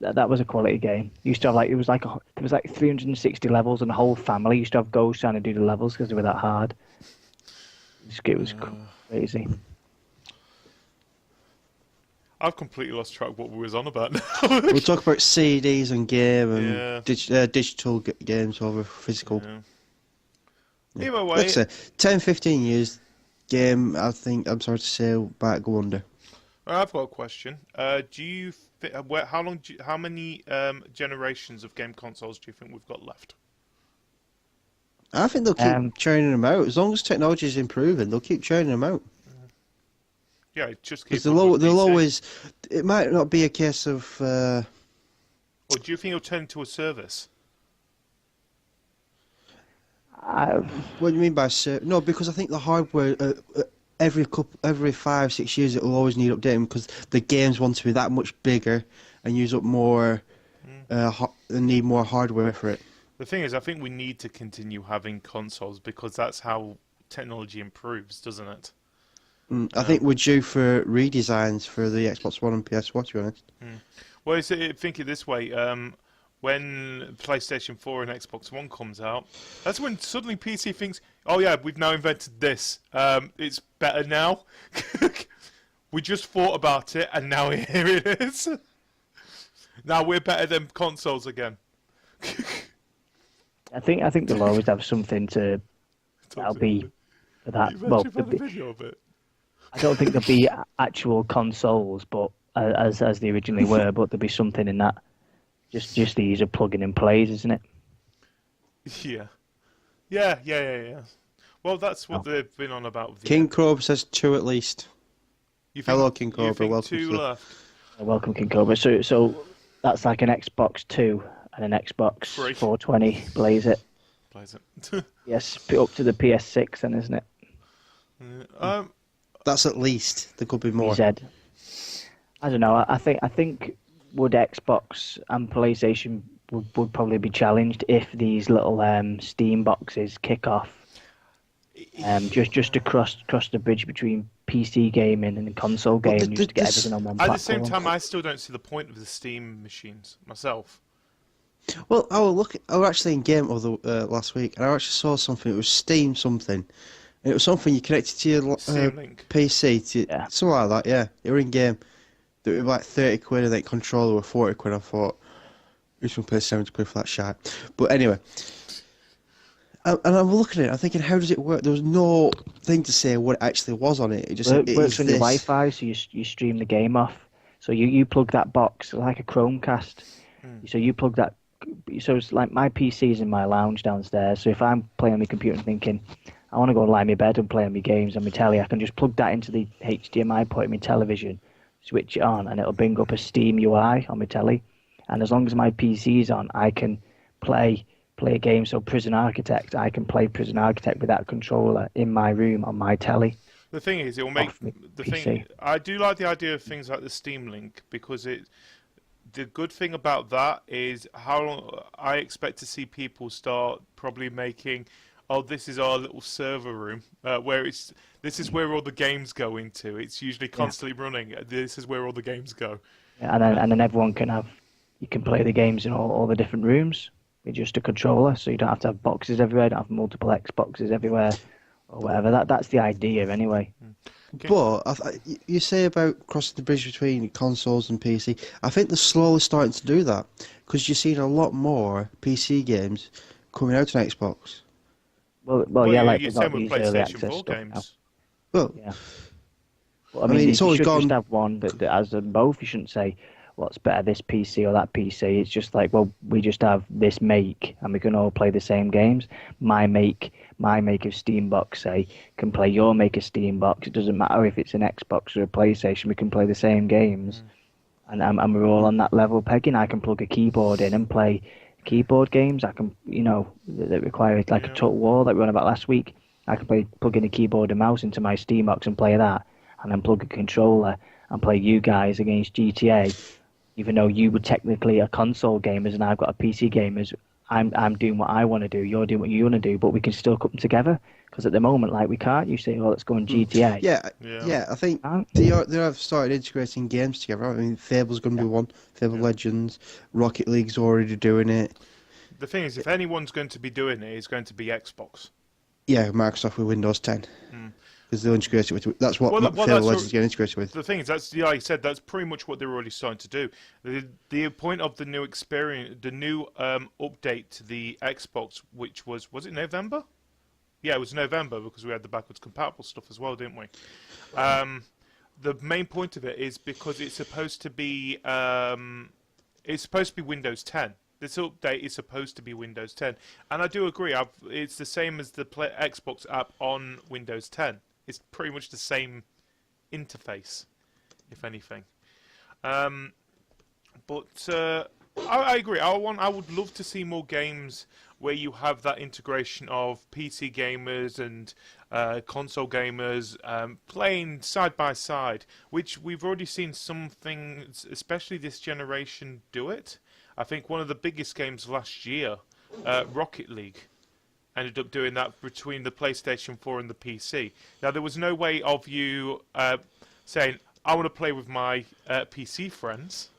That was a quality game. Used to have there was like 360 levels, and the whole family used to have ghosts trying to do the levels because they were that hard. It was crazy. I've completely lost track of what we was on about now. We'll talk about CDs and game and Yeah. digital games over physical. Yeah. Either way, Like I say, 10, 15 years, game, I think, I'm sorry to say, might go under. I've got a question. Do you how many generations of game consoles do you think we've got left? I think they'll keep churning them out. As long as technology is improving, they'll keep churning them out. Yeah, just keep. Because on with they'll PC. always. It might not be a case of. Or do you think it'll turn into a service? What do you mean by no? Because I think the hardware every 5, 6 years it will always need updating because the games want to be that much bigger and use up more. And need more hardware for it. The thing is, I think we need to continue having consoles because that's how technology improves, doesn't it? I think we're due for redesigns for the Xbox One and PS4, to be honest. Well, think it this way. When PlayStation 4 and Xbox One comes out, that's when suddenly PC thinks, oh yeah, we've now invented this. It's better now. We just thought about it, and now here it is. Now we're better than consoles again. I think they'll always have something to that'll be for that. Well, video of it. I don't think there'll be actual consoles, but as they originally were, but there'll be something in that. Just the ease of plugging in plays, isn't it? Yeah. Well, that's what they've been on about. With King Cobra says 2 at least. Hello, King Cobra. You think welcome 2 left? Welcome, King Cobra. So that's like an Xbox 2 and an Xbox 420. Blaze it. Yes, up to the PS6 then, isn't it? That's at least. There could be more. I don't know. I think would Xbox and PlayStation would probably be challenged if these little Steam boxes kick off. Just to cross the bridge between PC gaming and console gaming, just to get everything on one platform. At the same time, I still don't see the point of the Steam machines myself. Well, I was actually in game over last week, and I actually saw something. It was Steam something, and it was something you connected to your PC, something like that. Yeah, you were in game. They were like 30 quid, and then controller were 40 quid. I thought, who's going to pay 70 quid for that shit? But anyway, and I'm looking at it, I'm thinking, how does it work? There was no thing to say what it actually was on it. It just works on your Wi-Fi, so you stream the game off. So you plug that box like a Chromecast. So you plug that. So it's like my PC's in my lounge downstairs. So if I'm playing on my computer and thinking, I want to go and lie in my bed and play on my games on my telly, I can just plug that into the HDMI port in my television, switch it on, and it'll bring up a Steam UI on my telly. And as long as my PC's on, I can play a game. So Prison Architect, I can play Prison Architect with that controller in my room on my telly. The thing is, it will make I do like the idea of things like the Steam Link, because the good thing about that is how long I expect to see people start probably making. Oh, this is our little server room where this is where all the games go into. It's usually constantly running. This is where all the games go. Yeah, and then everyone you can play the games in all the different rooms with just a controller, so you don't have to have boxes everywhere, you don't have multiple Xboxes everywhere or whatever. That's the idea anyway. Okay. But you say about crossing the bridge between consoles and PC. I think they're slowly starting to do that, because you're seeing a lot more PC games coming out on Xbox. Well, yeah, like you're saying with PlayStation 4 games. Well, yeah. Well, I mean, it's always gone. You should just have one that has them both. You shouldn't say what's better, this PC or that PC. It's just like, well, we just have this make, and we can all play the same games. My make of Steambox, say, can play your make of Steambox. It doesn't matter if it's an Xbox or a PlayStation. We can play the same games, and we're all on that level pegging. I can plug a keyboard in and play keyboard games. I can, that require like a Total War that we were on about last week. I can plug in a keyboard and mouse into my Steambox and play that, and then plug a controller and play you guys against GTA. Even though you were technically a console gamers and I've got a PC gamers, I'm doing what I want to do, you're doing what you want to do, but we can still come together. Because at the moment, like, we can't. You say, well, let's go on GTA. Yeah. I think they have started integrating games together. I mean, Fable's going to be one. Fable Legends, Rocket League's already doing it. The thing is, if anyone's going to be doing it, it's going to be Xbox. Yeah, Microsoft with Windows 10. Because they'll integrate it with. That's what Fable Legends is getting integrated with. The thing is, like I said, that's pretty much what they're already starting to do. The point of the new experience, the new update to the Xbox, which was it November? Yeah, it was November, because we had the backwards compatible stuff as well, didn't we? The main point of it is because it's supposed to be Windows 10. This update is supposed to be Windows 10, and I do agree. It's the same as the Xbox app on Windows 10. It's pretty much the same interface, if anything. But I agree. I would love to see more games where you have that integration of PC gamers and console gamers playing side by side, which we've already seen some things, especially this generation, do it. I think one of the biggest games last year, Rocket League, ended up doing that between the PlayStation 4 and the PC. Now, there was no way of you saying, I want to play with my PC friends.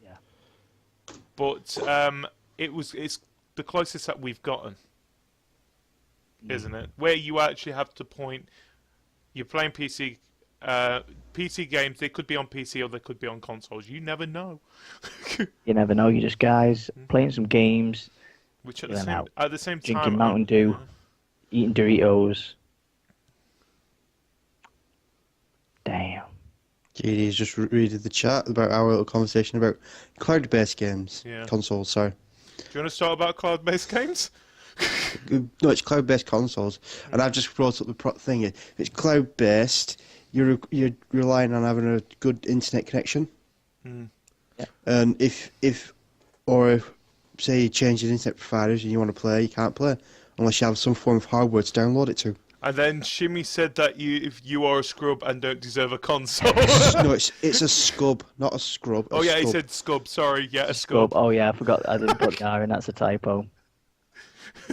Yeah. But it's the closest that we've gotten, isn't it? Where you actually have to point, you're playing PC games, they could be on PC or they could be on consoles. You never know. You never know. You're just guys playing some games, Which at the same time, drinking Mountain Dew, eating Doritos. Damn. JD's just reading the chat about our little conversation about cloud-based games, Yeah. consoles. Sorry. Do you want to start about cloud-based games? No, it's cloud-based consoles, and I've just brought up the thing. If it's cloud-based, you're relying on having a good internet connection. Yeah. And if say you change your internet providers and you want to play, you can't play unless you have some form of hardware to download it to. And then Shimmy said that if you are a scrub and don't deserve a console. No, it's a scub, not a scrub. Oh yeah, he said scub. Sorry, yeah, a scub. Oh yeah, I forgot. I didn't put the R in. That's a typo.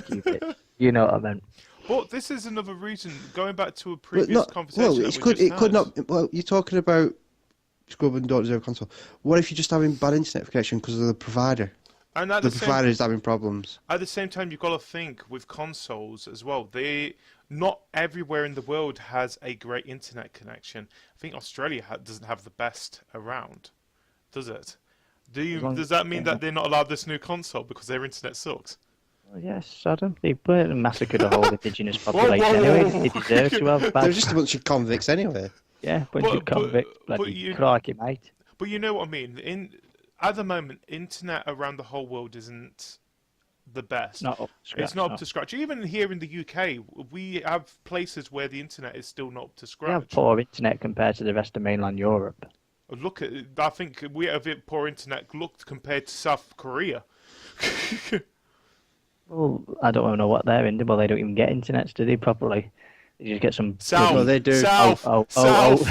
Keep it. You know what I meant. But this is another reason. Going back to a previous conversation. Well, it could not. Well, you're talking about scrub and don't deserve a console. What if you're just having bad internet connection because of the provider? And the provider is having problems. At the same time, you've got to think with consoles as well. Not everywhere in the world has a great internet connection. I think Australia doesn't have the best around, does it? Does that mean that they're not allowed this new console because their internet sucks? Well, yes, Adam. They massacred the whole indigenous population anyway. They deserve to have bad. They're just a bunch of convicts anyway. Yeah, bunch of convicts. Bloody crikey, mate. But you know what I mean. At the moment, internet around the whole world isn't the best. Not up to scratch, it's not up to scratch. Even here in the UK, we have places where the internet is still not up to scratch. We have poor internet compared to the rest of mainland Europe. Look at, I think we have poor internet looked compared to South Korea. Well, I don't know what they're into, but they don't even get internet, do they, properly? They just get some... South! No, they do. South! South!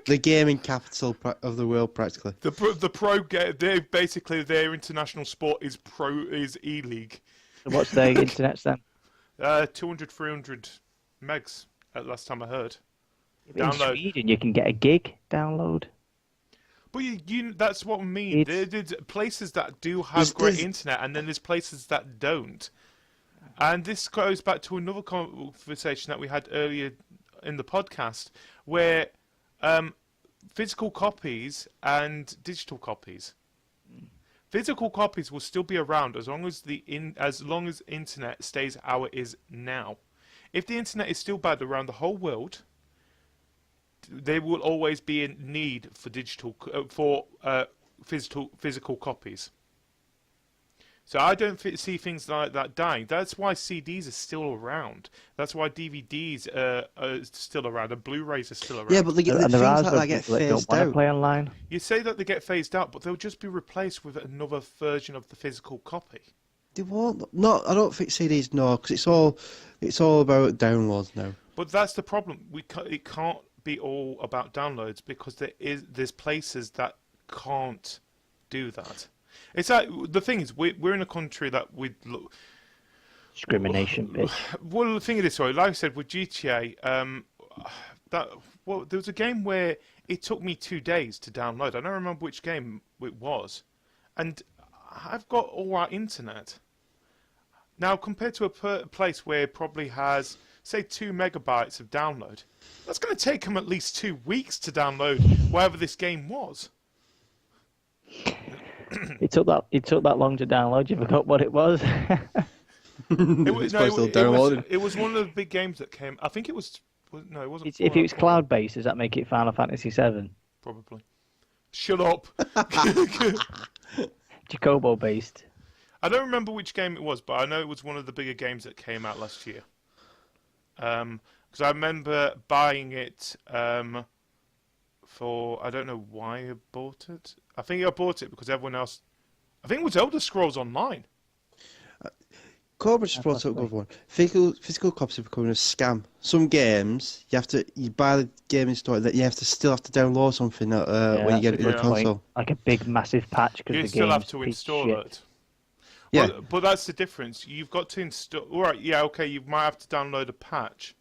The gaming capital of the world, practically. Basically their international sport is E-League. So what's their internet then? 200, 300 megs at last time I heard. In Sweden, you can get a gig download. But that's what I mean. There's places that do have great internet, and then there's places that don't. And this goes back to another conversation that we had earlier in the podcast, where physical copies and digital copies. Physical copies will still be around as long as internet stays how it is now. If the internet is still bad around the whole world, there will always be a need for physical copies. So I don't see things like that dying. That's why CDs are still around. That's why DVDs are still around and Blu-rays are still around. Yeah, but the things like that get phased out. Play online. You say that they get phased out, but they'll just be replaced with another version of the physical copy. They won't. No, I don't think CDs. No, because it's all about downloads now. But that's the problem. It can't be all about downloads because there's places that can't do that. It's like the thing is we're in a country that we look discrimination, bitch. Well, the thing is this way, like I said with GTA, there was a game where it took me 2 days to download. I don't remember which game it was, and I've got all right internet. Now compared to a place where it probably has say 2 megabytes of download, that's going to take them at least 2 weeks to download wherever this game was. It took that long to download. You forgot what it was. It was one of the big games that came. I think it was. No, it wasn't. If it was cloud-based, does that make it Final Fantasy VII? Probably. Shut up. Jacobo-based. I don't remember which game it was, but I know it was one of the bigger games that came out last year. Because I remember buying it for, I don't know why I bought it. I think I bought it because everyone else, I think it was Elder Scrolls Online. Cobra just brought up a good one. Physical copies are becoming a scam. Some games, you buy the game in store, that you still have to download something when you get it in the console. Like a big, massive patch because you the still game's have to install it. Yeah. But that's the difference. You've got to install. All right, yeah, okay. You might have to download a patch,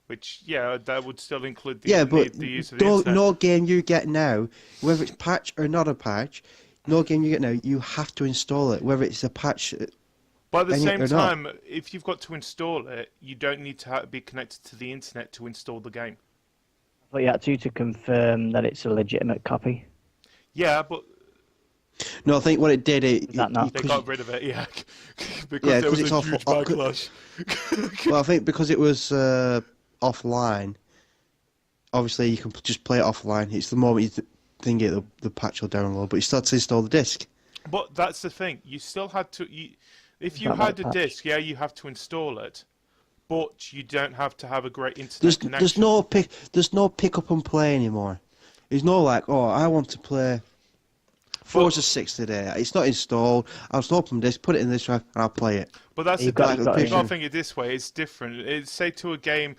which that would still include the use of the internet. No game you get now, whether it's patch or not a patch, no game you get now, you have to install it, whether it's a patch. But at the same or time, not. if you've got to install it, you don't need to be connected to the internet to install the game. But you had to confirm that it's a legitimate copy. Yeah, but No, I think what it did, Is that not? they got rid of it. Yeah, because there was a huge backlash. Well, I think because it was offline, obviously you can just play it offline. It's the moment you think it, the patch will download, but you still have to install the disc. But that's the thing. You still had to. If you That had a patch. disc, yeah, you have to install it, but you don't have to have a great internet connection. There's no pick up and play anymore. There's no like, oh, I want to play Forza 6 today. It's not installed. I'll just open this, put it in this drive, and I'll play it. But that's You've the got- thing. you've got You've got to- to think it this way. It's different. It's, say to a game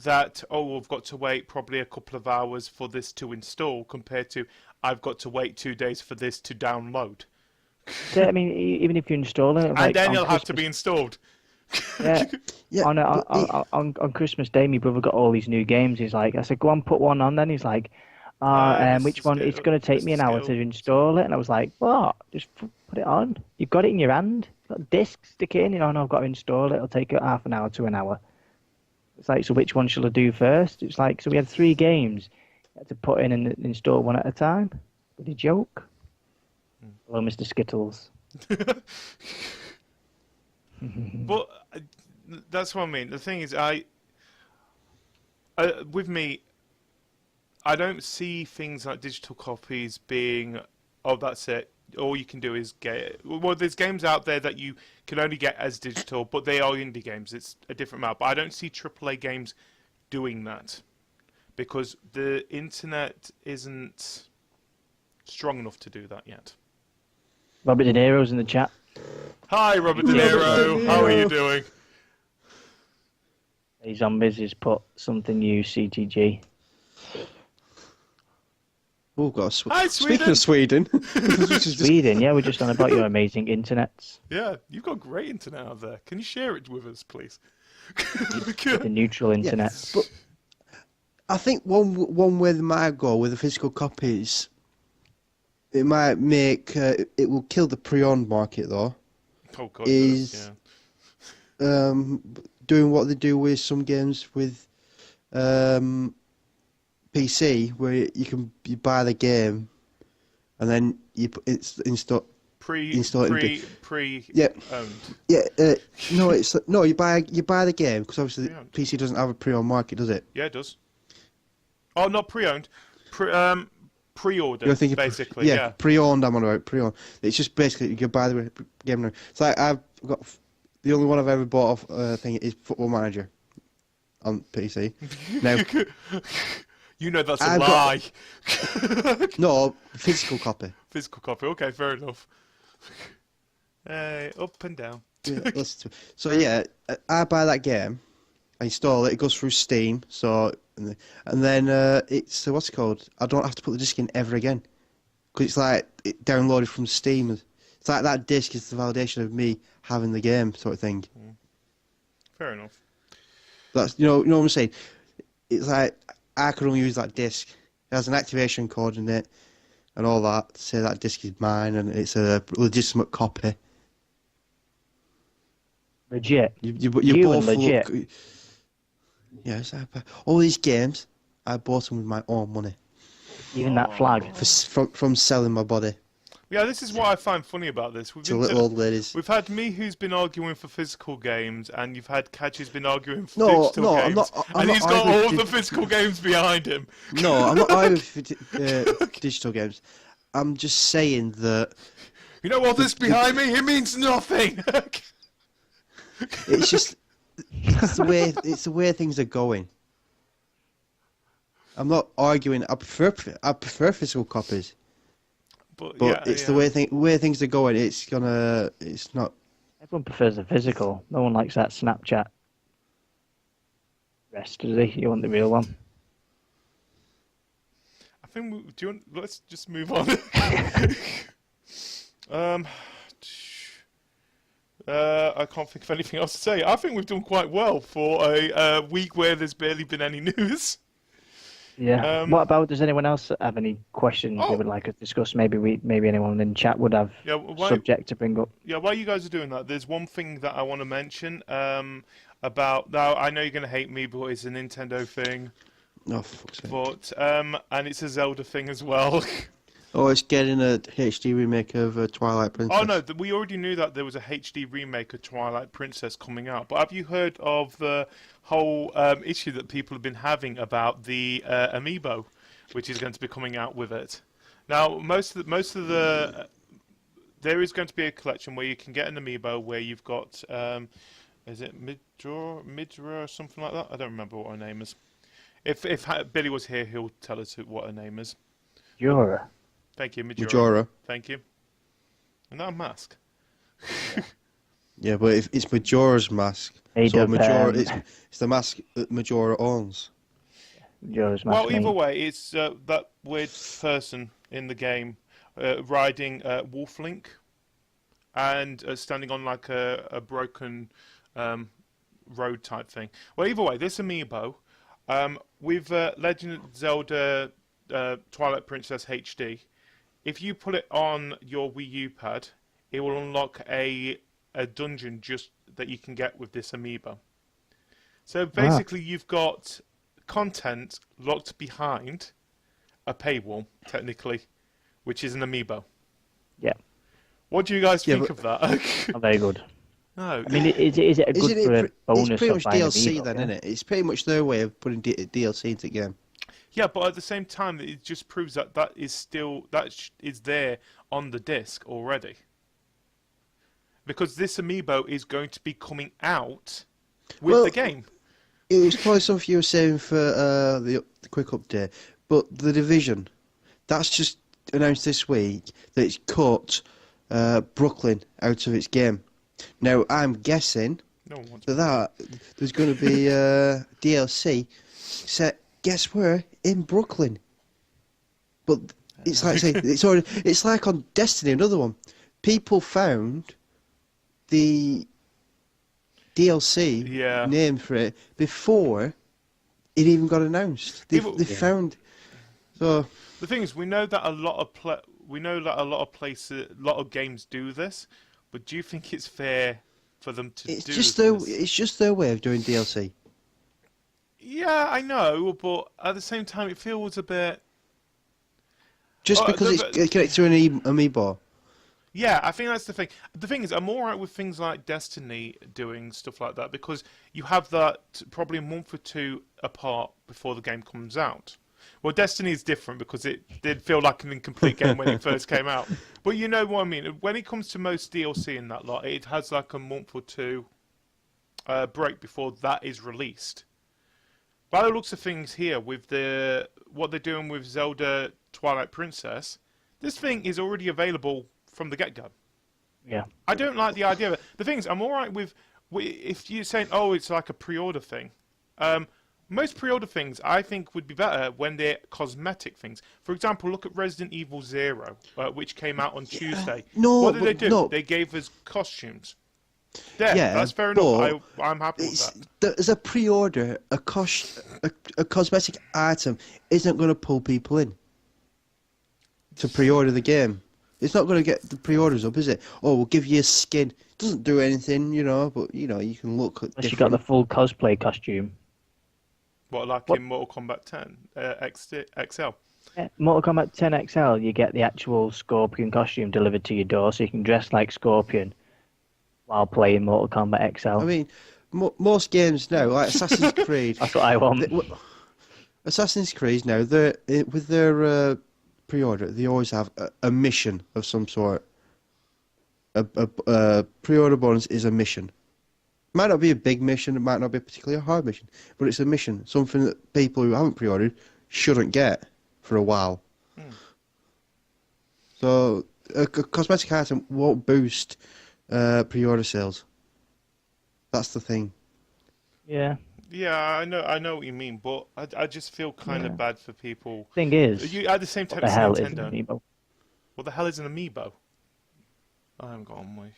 that we've got to wait probably a couple of hours for this to install, compared to I've got to wait 2 days for this to download. Yeah, I mean, even if you install it, And like, then on it'll have to Christmas- be installed. Yeah. Yeah, On Christmas Day, my brother got all these new games. He's like, I said, go on, put one on. Then he's like, which Mr. one? It's going to take me an hour to install it. And I was like, what? Just put it on. You've got it in your hand. Got a disc, stick it in. No, I've got to install it. It'll take you half an hour to an hour. It's like, so which one shall I do first? It's like, so we had 3 games. You had to put in and install one at a time. Bloody joke. Hello, Mr. Skittles. But that's what I mean. The thing is, with me, I don't see things like digital copies being, oh, that's it. All you can do is get. Well, there's games out there that you can only get as digital, but they are indie games. It's a different amount. But I don't see AAA games doing that because the internet isn't strong enough to do that yet. Robert De Niro's in the chat. Hi, Robert De Niro. How are you doing? Hey, Zombies has put something new, CTG. Oh, God. Hi, Speaking of Sweden, Sweden, yeah, we're just on about your amazing internets. Yeah, you've got great internet out there. Can you share it with us, please? The neutral internet. but I think one way they might go with the physical copies, it might make it will kill the pre-owned market though. Oh God, is doing what they do with some games with PC, where you buy the game and then it's install. Install it. Pre-owned. Yeah, no, you buy the game because obviously Pre-owned. PC doesn't have a pre-owned market, does it? Yeah, it does. Oh, not pre-owned. Pre-order, You're thinking basically. Yeah. Pre-owned. I'm on about pre-owned. It's just basically you can buy the game now. It's like I've got the only one I've ever bought off thing is Football Manager on PC. Now, You know that's a I've lie. no physical copy. Physical copy. Okay, fair enough. Up and down. Yeah, so yeah, I buy that game, I install it. It goes through Steam. So and then it's what's it called? I don't have to put the disc in ever again because it's like it downloaded from Steam. It's like that disc is the validation of me having the game, sort of thing. Fair enough. That's you know what I'm saying. It's like I could only use that disc. It has an activation code in it and all that to say that disc is mine and it's a legitimate copy. Legit. You and both legit. look. Yes, all these games I bought them with my own money Even that flag. from selling my body Yeah, this is what I find funny about this. to little old ladies. We've had me who's been arguing for physical games, and you've had Catch who's been arguing for No, digital no, games. I'm not- I'm and not he's got arguing all for the physical games behind him. No, I'm not arguing for digital games. I'm just saying that You know all this behind me? It means nothing. it's just it's the way things are going. I'm not arguing. I prefer physical copies, but but yeah, it's the way things are going. It's not. Everyone prefers the physical. No one likes that Snapchat rest, does he? You want the real one. I think let's just move on. I can't think of anything else to say. I think we've done quite well for a week where there's barely been any news. Yeah. Um, What about, does anyone else have any questions they oh, would like us to discuss? Maybe anyone in chat would have yeah. subject to bring up. Yeah, while you guys are doing that, there's one thing that I want to mention. About now, I know you're gonna hate me, but it's a Nintendo thing. Oh, for fuck's sake. But and it's a Zelda thing as well. Oh, it's getting a HD remake of Twilight Princess. Oh no, we already knew that there was a HD remake of Twilight Princess coming out. But have you heard of the whole issue that people have been having about the amiibo, which is going to be coming out with it? Now, there is going to be a collection where you can get an amiibo where you've got is it Midra or something like that? I don't remember what her name is. If Billy was here, he'll tell us what her name is. Jura. Thank you, Majora. Thank you. And that a mask. Yeah, but it's Majora's mask. So Majora, it's the mask that Majora owns. Jura's Well, mask, either mate. way, it's that weird person in the game riding Wolf Link and standing on like a broken road type thing. Well, either way, this amiibo with Legend of Zelda Twilight Princess HD, if you put it on your Wii U pad, it will unlock a dungeon just that you can get with this amiibo. So basically, you've got content locked behind a paywall, technically, which is an amiibo. Yeah. What do you guys think of that? Not very good. No. I mean, is it a good for a bonus? It's pretty much of buying DLC amiibo, then, yeah? isn't it? It's pretty much their way of putting DLC into the game. Yeah, but at the same time, it just proves that that is there on the disc already. Because this amiibo is going to be coming out with the game. It was probably something you were saying for the quick update, but The Division, that's just announced this week that it's cut Brooklyn out of its game. Now, I'm guessing No one wants that there's going to be DLC set, guess where? In Brooklyn. But it's like saying, it's like on Destiny, another one. People found the DLC name for it before it even got announced. They found. So the thing is, we know that a lot of places, a lot of games do this, but do you think it's fair for them to do this? It's just their way of doing DLC. Yeah, I know, but at the same time, it feels a bit. Just because it's connected to an amiibo. Yeah, I think that's the thing. The thing is, I'm alright with things like Destiny doing stuff like that because you have that probably a month or two apart before the game comes out. Well, Destiny is different because it did feel like an incomplete game when it first came out. But you know what I mean? When it comes to most DLC in that lot, it has like a month or two break before that is released. By the looks of things here, with what they're doing with Zelda Twilight Princess, this thing is already available from the get-go. Yeah. I don't like the idea of it. The thing is, I'm alright with if you're saying, oh, it's like a pre-order thing. Most pre-order things, I think, would be better when they're cosmetic things. For example, look at Resident Evil 0, which came out on Tuesday. What did they do? No. They gave us costumes. That's fair enough. I'm happy with that. As a pre-order, a cosmetic item isn't going to pull people in to pre-order the game. It's not going to get the pre-orders up, is it? Oh, we'll give you a skin. It doesn't do anything, but you can look at. Unless you got the full cosplay costume. What, like in Mortal Kombat 10 XL? Yeah, Mortal Kombat 10 XL, you get the actual Scorpion costume delivered to your door, so you can dress like Scorpion while playing Mortal Kombat XL. I mean, most games now, like Assassin's Creed. That's what I want. Assassin's Creed now, with their pre-order, they always have a mission of some sort. A pre-order bonus is a mission. It might not be a big mission, it might not be a particularly hard mission, but it's a mission, something that people who haven't pre-ordered shouldn't get for a while. So a cosmetic item won't boost pre-order sales. That's the thing. Yeah. Yeah, I know what you mean, but I just feel kind of bad for people. Thing is, at the same time, what the hell it's is an Nintendo. amiibo? What the hell is an amiibo? I haven't got on my.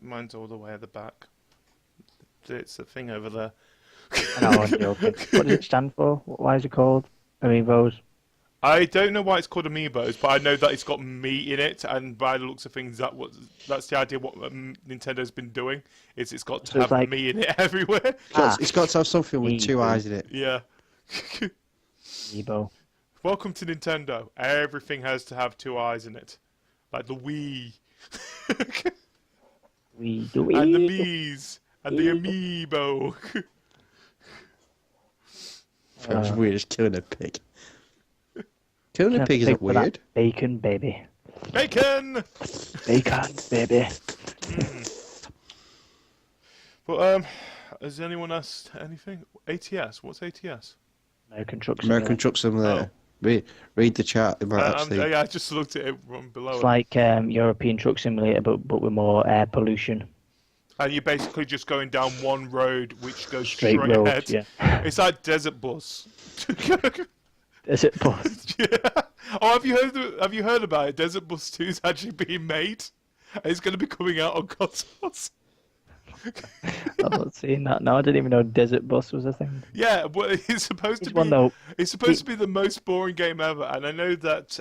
Mine's all the way at the back. It's the thing over there. No, I'm joking. What does it stand for? Why is it called Amiibos? I don't know why it's called Amiibos, but I know that it's got meat in it, and by the looks of things, that's the idea. What Nintendo's been doing is it's got to So it's have like- meat in it everywhere. It's got to have something with two eyes in it. Yeah. Amiibo. Welcome to Nintendo. Everything has to have two eyes in it, like the Wii, We and the Mii's, and the Amiibo. Sounds weird. Just killing a pig. Killing a Can't pig think isn't for that weird. Bacon, baby. Bacon. Bacon, baby. But has anyone asked anything? ATS. What's ATS? American Truck American Simulator. Truck Simulator. Read the chat. It might actually. Yeah, I just looked at it from below. It's like European Truck Simulator, but with more air pollution. And you're basically just going down one road which goes Straight straight road, ahead. yeah. It's like Desert Bus. Is it bus? Yeah. Oh, have you heard about it? Desert Bus 2 is actually being made. It's going to be coming out on consoles. I'm not seeing that. No, I didn't even know Desert Bus was a thing. Yeah, well, it's supposed to Which be. one, though? It's supposed to be the most boring game ever, and I know that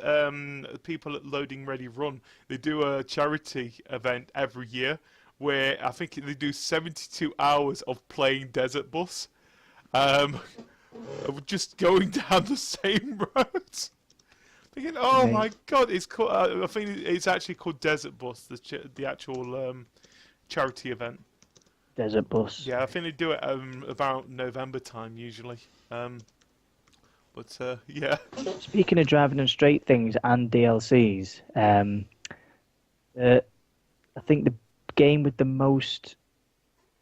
people at Loading Ready Run, they do a charity event every year where I think they do 72 hours of playing Desert Bus, just going down the same roads. Thinking, oh my god, it's called. I think it's actually called Desert Bus, the actual charity event. Desert Bus. Yeah, I think they do it about November time usually. But yeah. Speaking of driving them straight things and DLCs, I think the game with the most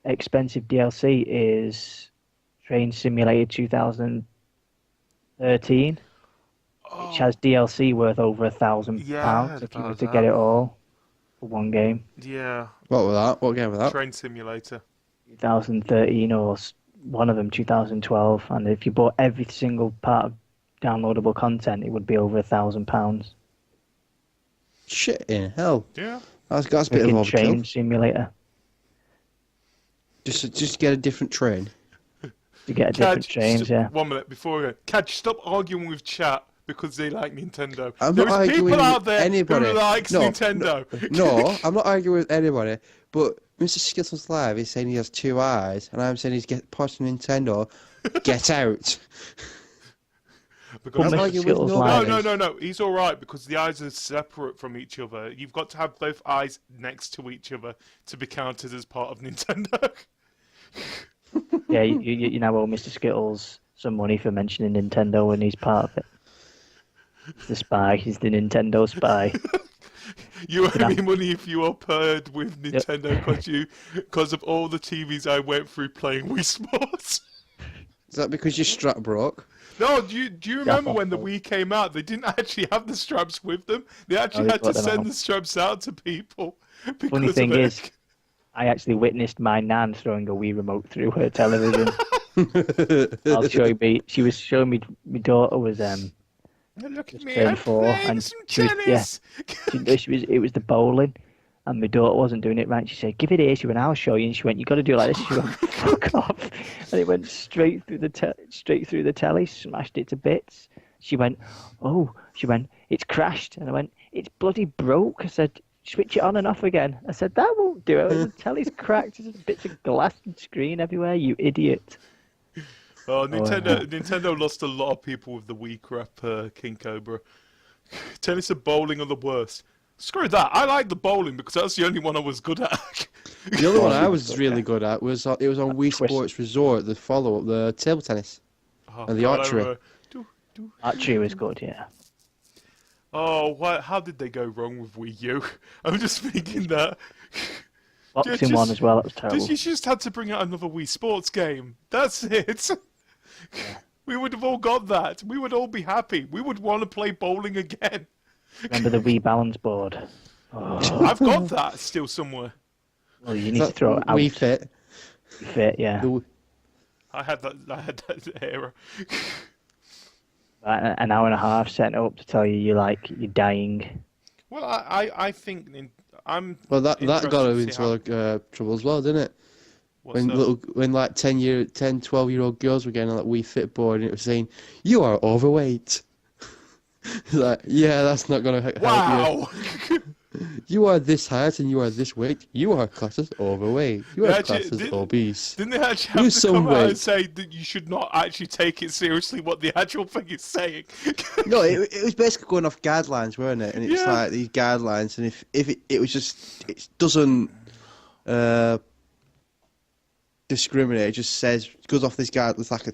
expensive DLC is Train Simulator 2013, which has DLC worth over £1,000 if you were to get it all for one game. Yeah. What was that? What game was that? Train Simulator. 2013 or one of them 2012, and if you bought every single part of downloadable content, it would be over £1,000. Shit in hell. Yeah. That's a bit of Freaking Train overkill. Simulator Just get a different train. to get a different trains. Yeah. 1 minute before we go. Cadge, stop arguing with chat because they like Nintendo. I'm not There's arguing people out with there anybody. who likes Nintendo. No, I'm not arguing with anybody. But Mr. Skittles Live is saying he has two eyes, and I'm saying he's part of Nintendo. Get out. Because I'm Mr. arguing with Skittles nobody. Live No. He's all right because the eyes are separate from each other. You've got to have both eyes next to each other to be counted as part of Nintendo. Yeah, you now owe Mr. Skittles some money for mentioning Nintendo, and he's part of it. He's the spy. He's the Nintendo spy. You owe me money if you are paired with Nintendo because of all the TVs I went through playing Wii Sports. Is that because your strap broke? No, do you remember when the Wii came out? They didn't actually have the straps with them. They actually they had to got them send out. the straps out to people. Funny because thing of it. is, I actually witnessed my nan throwing a Wii remote through her television. I'll show you. She was showing me. My daughter was Look at me, turned I'm 4, playing and some she was, tennis. it was the bowling, and my daughter wasn't doing it right. She said, "Give it here." She went, "I'll show you." And she went, "You got to do it like this." She went, "Fuck off!" And it went straight through the telly, smashed it to bits. She went, "Oh," she went, "It's crashed," and I went, "It's bloody broke." I said, "Switch it on and off again." I said, "That won't do it. The telly's cracked. There's bits of glass and screen everywhere. You idiot." Oh, Nintendo lost a lot of people with the Wii crap, King Cobra. Tennis and bowling are the worst. Screw that. I like the bowling because that's the only one I was good at. The other one I was really good at was it was on Wii Sports Resort, the follow-up, the table tennis. Oh, And the God, archery. Archery was good, yeah. Oh, how did they go wrong with Wii U? I'm just thinking that. Boxing one as well. That was terrible. You just had to bring out another Wii Sports game. That's it. We would have all got that. We would all be happy. We would want to play bowling again. Remember the Wii balance board? Oh, I've got that still somewhere. well, you need to throw it out. Wii Fit. Fit, yeah. I had that era. An hour and a half setting it up to tell you you're dying. Well, I think I'm Well, that interested got him to see how. into trouble as well, didn't it? What's that? When like 12-year-old girls were getting like Wii Fit board and it was saying, "You are overweight." It's like, yeah, that's not gonna help you. Wow! You are this height and you are this weight. You are classed as overweight. You They are actually, classed as obese. didn't they actually Lose have to some come out and weight. say that you should not actually take it seriously what the actual thing is saying? No, it was basically going off guidelines, weren't it? And it's Yeah. like these guidelines, and if it was just it doesn't discriminate. It just says goes off this guide. It's like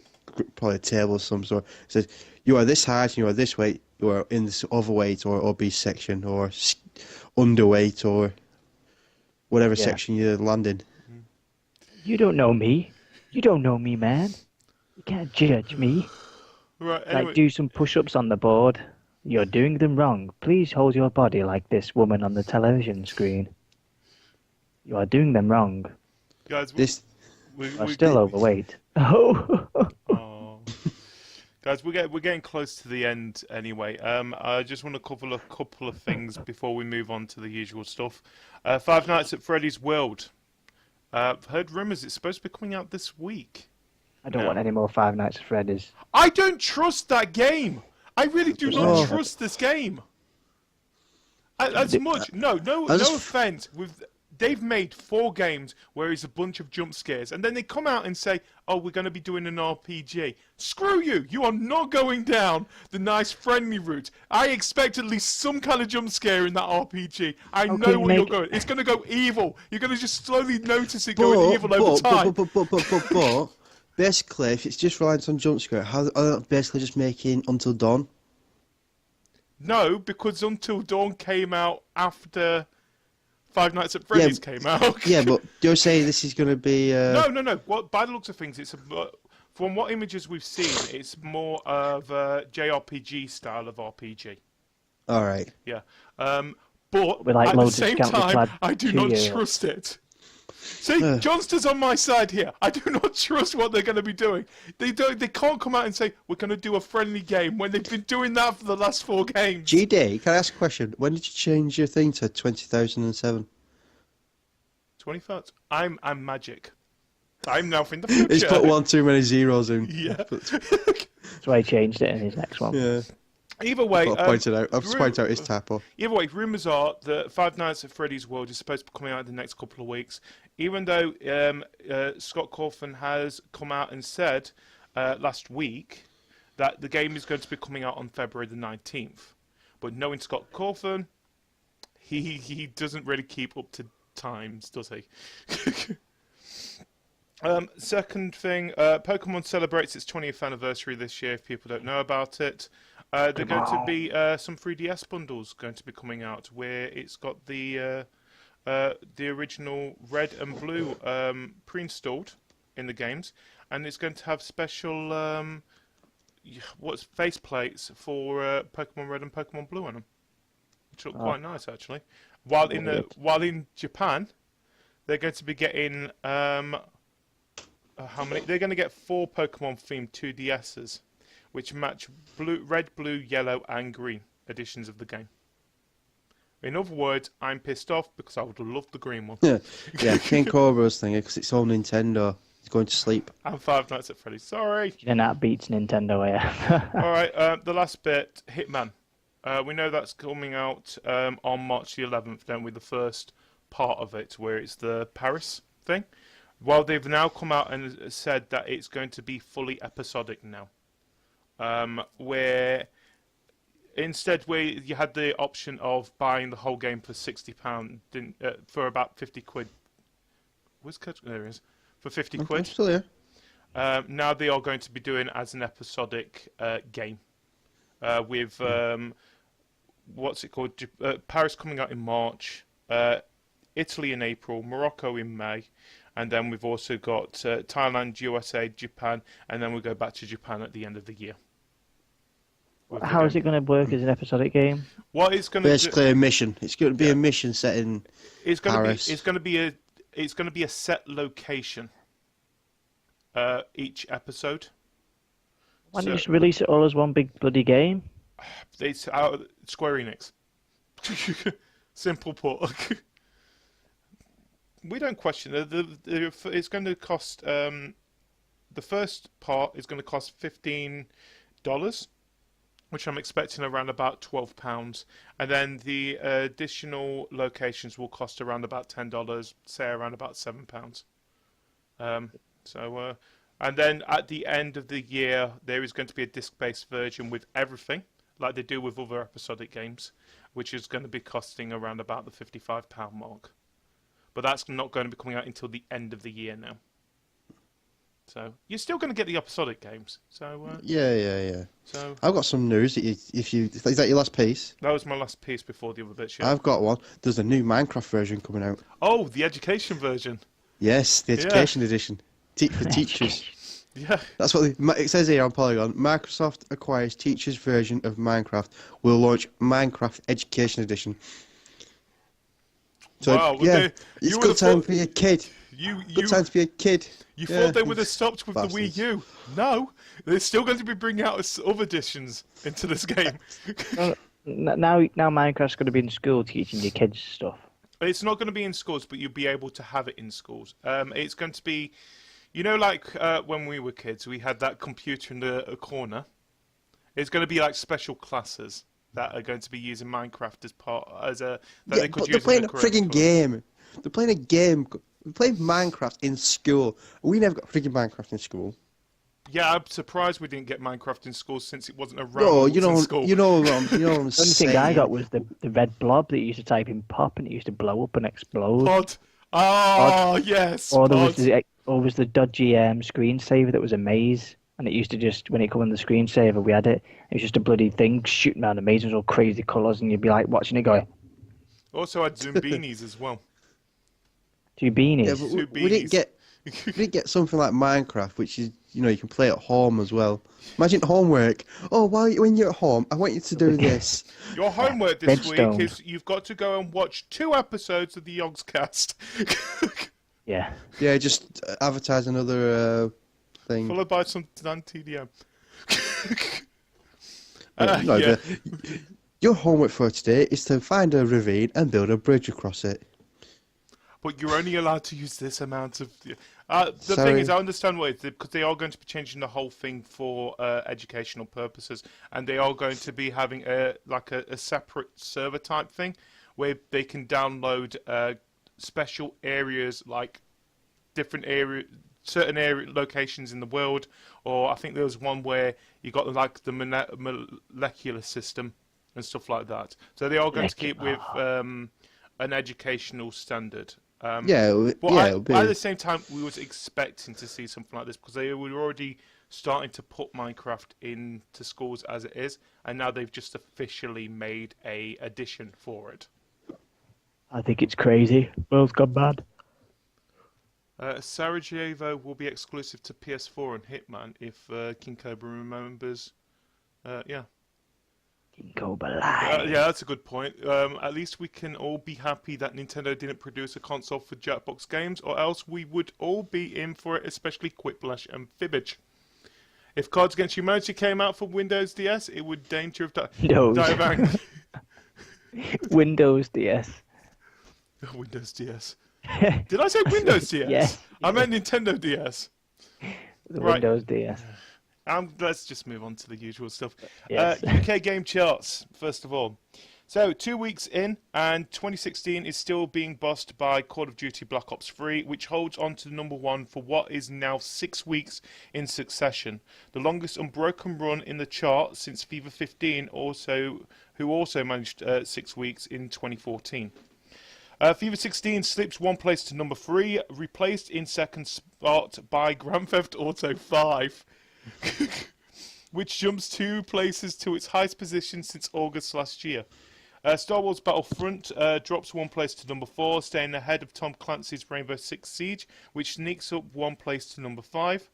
probably a table of some sort. It says you are this height and you are this weight. You are in this overweight or obese section or underweight or whatever Yeah. section you land in. You don't know me. You don't know me, man. You can't judge me. Right, anyway. Like, do some push-ups on the board. You're doing them wrong. Please hold your body like this woman on the television screen. You are doing them wrong. Guys, This You are still overweight. Oh. Oh. Guys, we're getting close to the end anyway. I just want to cover a couple of things before we move on to the usual stuff. Five Nights at Freddy's World. I've heard rumours it's supposed to be coming out this week. I don't want any more Five Nights at Freddy's. I don't trust that game. I really do not Oh. trust this game. As much. No offense. They've made 4 games where it's a bunch of jump scares, and then they come out and say, "Oh, we're going to be doing an RPG." Screw you! You are not going down the nice, friendly route. I expect at least some kind of jump scare in that RPG. I know where you're going. It's going to go evil. You're going to just slowly notice it going evil over time. But basically, if it's just reliant on jump scare, how are they basically just making Until Dawn? No, because Until Dawn came out after Five Nights at Freddy's came out. Yeah, but you're saying this is going to be... No. Well, by the looks of things, from what images we've seen, it's more of a JRPG style of RPG. All right. Yeah. But With, like, at the loads of same scantily time, clad I do not cheer. trust it. See, Johnston's on my side here. I do not trust what they're going to be doing. They can't come out and say, we're going to do a friendly game when they've been doing that for the last 4 games. GD, can I ask a question? When did you change your thing to 20,007? 25. I'm magic. I'm now from the future. He's put one too many zeros in. Yeah. That's why he changed it in his next one. Yeah. Either way, I've pointed out his typo. Either way, rumours are that Five Nights at Freddy's World is supposed to be coming out in the next couple of weeks. Even though Scott Cawthon has come out and said last week that the game is going to be coming out on February the 19th. But knowing Scott Cawthon, he doesn't really keep up to times, does he? Second thing, Pokemon celebrates its 20th anniversary this year, if people don't know about it. There are going to be some 3DS bundles going to be coming out where it's got the original red and blue pre-installed in the games, and it's going to have special faceplates for Pokemon Red and Pokemon Blue on them, which look quite nice actually. While in Japan, they're going to be getting how many? They're going to get 4 Pokemon themed 2DSs, which match red, blue, yellow, and green editions of the game. In other words, I'm pissed off because I would have loved the green one. Yeah, King Cobra's thing, because it's all Nintendo. He's going to sleep. And Five Nights at Freddy's. Sorry. And that beats Nintendo here. All right, the last bit, Hitman. We know that's coming out on March the 11th, don't we? The first part of it, where it's the Paris thing. Well, they've now come out and said that it's going to be fully episodic now. Where instead where you had the option of buying the whole game for £60, for about 50 quid. Where's there it is. For 50 quid. I'm still here. Now they are going to be doing as an episodic game. With what's it called? Paris coming out in March, Italy in April, Morocco in May, and then we've also got Thailand, USA, Japan, and then we go back to Japan at the end of the year. How is it going to work as an episodic game? Well, it's going to basically a mission. It's going to be a mission set in Paris. It's going to be a set location. Each episode. Why don't you just release it all as one big bloody game? It's Square Enix. Simple put. we don't question it. It's going to cost. The first part is going to cost $15, which I'm expecting around about £12, and then the additional locations will cost around about $10, say around about £7. And then at the end of the year, there is going to be a disc-based version with everything, like they do with other episodic games, which is going to be costing around about the £55 mark. But that's not going to be coming out until the end of the year now. So you're still going to get the episodic games. So Yeah. So I've got some news. Is that your last piece? that was my last piece before the other bits. Yeah. I've got one. There's a new Minecraft version coming out. Oh, the education version. Yes, the education edition. For teachers. Yeah. That's what it says here on Polygon. Microsoft acquires teachers' version of Minecraft. Will launch Minecraft Education Edition. So, Wow. yeah, it's you good time for your kid. Good time to be a kid. You thought they would have stopped with the Wii U? No, they're still going to be bringing out other additions into this game. Now Minecraft's going to be in school teaching your kids stuff. It's not going to be in schools, but you'll be able to have it in schools. It's going to be, like when we were kids, we had that computer in a corner. It's going to be like special classes that are going to be using Minecraft they could use. They're playing a frigging game. They're playing a game. We're playing Minecraft in school. We never got frigging Minecraft in school. Yeah, I'm surprised we didn't get Minecraft in school since it wasn't around No, in school. you know what I'm The only saying. thing I got was the red blob that you used to type in pop and it used to blow up and explode. Pod. Oh, yes. Or there Pod. was the dodgy screensaver that was a maze, and it used to just, when it come on the screensaver, we had it. It was just a bloody thing shooting around the maze with all crazy colours, and you'd be like watching it going. Also had Zumbinis as well. Two beanies. Yeah, but we didn't get something like Minecraft, which is you can play at home as well. Imagine homework. Oh, when you're at home, I want you to do this. Your homework this Redstone. week is you've got to go and watch 2 episodes of the Yogscast. Yeah. Yeah, just advertise another thing. Followed by some TDM. No, your homework for today is to find a ravine and build a bridge across it. But you're only allowed to use this amount of. The thing Sorry. is, I understand why, because they are going to be changing the whole thing for educational purposes, and they are going to be having a separate server type thing where they can download special areas, like certain locations in the world, or I think there was one where you got like the molecular system and stuff like that. So they are going to keep with an educational standard. But it'll be. at the same time, we was expecting to see something like this because they were already starting to put Minecraft into schools as it is, and now they've just officially made a addition for it. I think it's crazy. World's gone bad. Sarajevo will be exclusive to PS4 and Hitman if King Cobra remembers. Yeah. Yeah, Yeah, that's a good point. At least we can all be happy that Nintendo didn't produce a console for Jackbox games, or else we would all be in for it, especially Quiplash and Fibbage. If Cards Against Humanity came out for Windows DS, it would danger of divang. Windows DS. Windows DS. Did I say Windows DS? Yes. I meant Nintendo DS. The Right. Windows DS. Let's just move on to the usual stuff. Yes. UK game charts, first of all. So, 2 weeks in, and 2016 is still being bossed by Call of Duty Black Ops 3, which holds on to number 1 for what is now 6 weeks in succession. The longest unbroken run in the chart since FIFA 15, who also managed 6 weeks in 2014. FIFA 16 slips 1 place to number 3, replaced in second spot by Grand Theft Auto 5. Which jumps 2 places to its highest position since August last year. Star Wars Battlefront drops 1 place to number 4, staying ahead of Tom Clancy's Rainbow Six Siege, which sneaks up 1 place to number 5.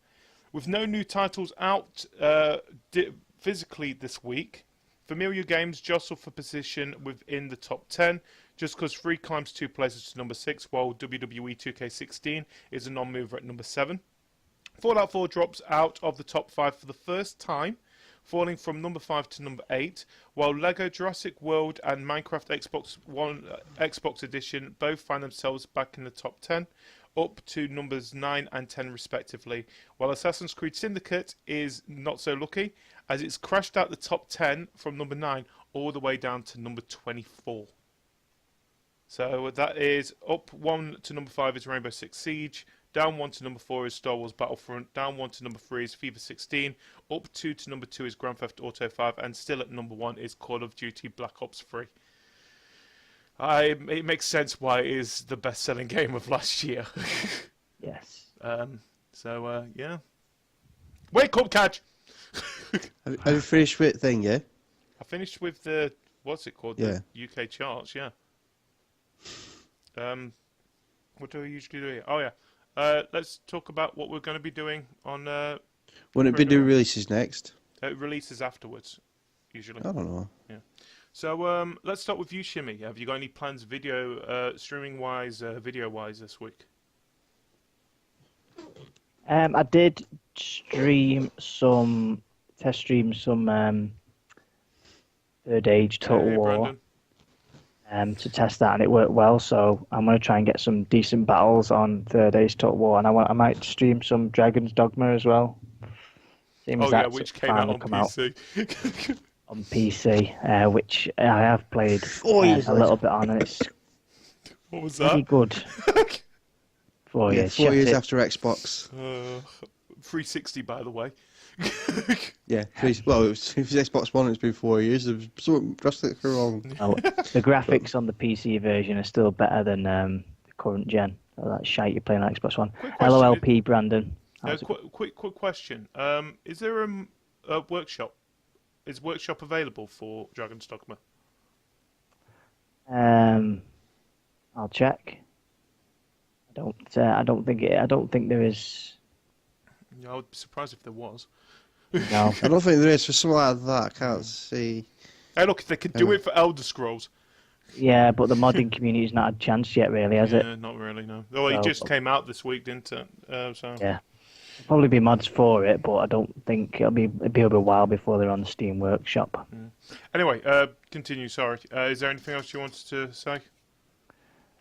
With no new titles out physically this week, familiar games jostle for position within the top 10, just because 3 climbs 2 places to number 6, while WWE 2K16 is a non-mover at number 7. Fallout 4 drops out of the top 5 for the first time, falling from number 5 to number 8, while Lego Jurassic World and Minecraft Xbox Edition both find themselves back in the top 10, up to numbers 9 and 10 respectively, while Assassin's Creed Syndicate is not so lucky, as it's crashed out the top 10 from number 9 all the way down to number 24. So that is up 1 to number 5 is Rainbow Six Siege, down 1 to number 4 is Star Wars Battlefront, down 1 to number 3 is FIFA 16, up 2 to number 2 is Grand Theft Auto 5, and still at number 1 is Call of Duty Black Ops 3. It makes sense why it is the best-selling game of last year. Yes. Yeah. Wake up, Catch! Have you finished with thing, yeah? I finished with the, what's it called? Yeah. The UK charts, yeah. What do we usually do here? Oh, yeah. Let's talk about what we're going to be doing on... Wouldn't it be new releases next? It releases afterwards, usually. I don't know. Yeah. So let's start with you, Shimmy. Have you got any plans streaming-wise, video-wise this week? I did test stream some Third Age Total War to test that, and it worked well. So I'm going to try and get some decent battles on Third Age Total War, and I might stream some Dragon's Dogma as well. Which came out on PC. On PC, which I have played a little bit on, and it's what was pretty that? good. 4 years. 4 years after Xbox. 360, by the way. Yeah, well, it was Xbox One. It's been 4 years. There's something drastically wrong. Oh, the graphics on the PC version are still better than the current gen. That shite you're playing on Xbox One. LOLP, Brandon. Quick question. Is there a workshop? Is workshop available for Dragon's Dogma? I'll check. I don't think there is. Yeah, I would be surprised if there was. No. I don't think there is for something like that. I can't see. Hey, look, if they can do it for Elder Scrolls. Yeah, but the modding community's not had a chance yet, really, has it? Not really, no. Oh, it just came out this week, didn't it? So. Yeah. There'll probably be mods for it, but I don't think it'll be a while before they're on the Steam Workshop. Anyway, continue. Sorry. Is there anything else you wanted to say?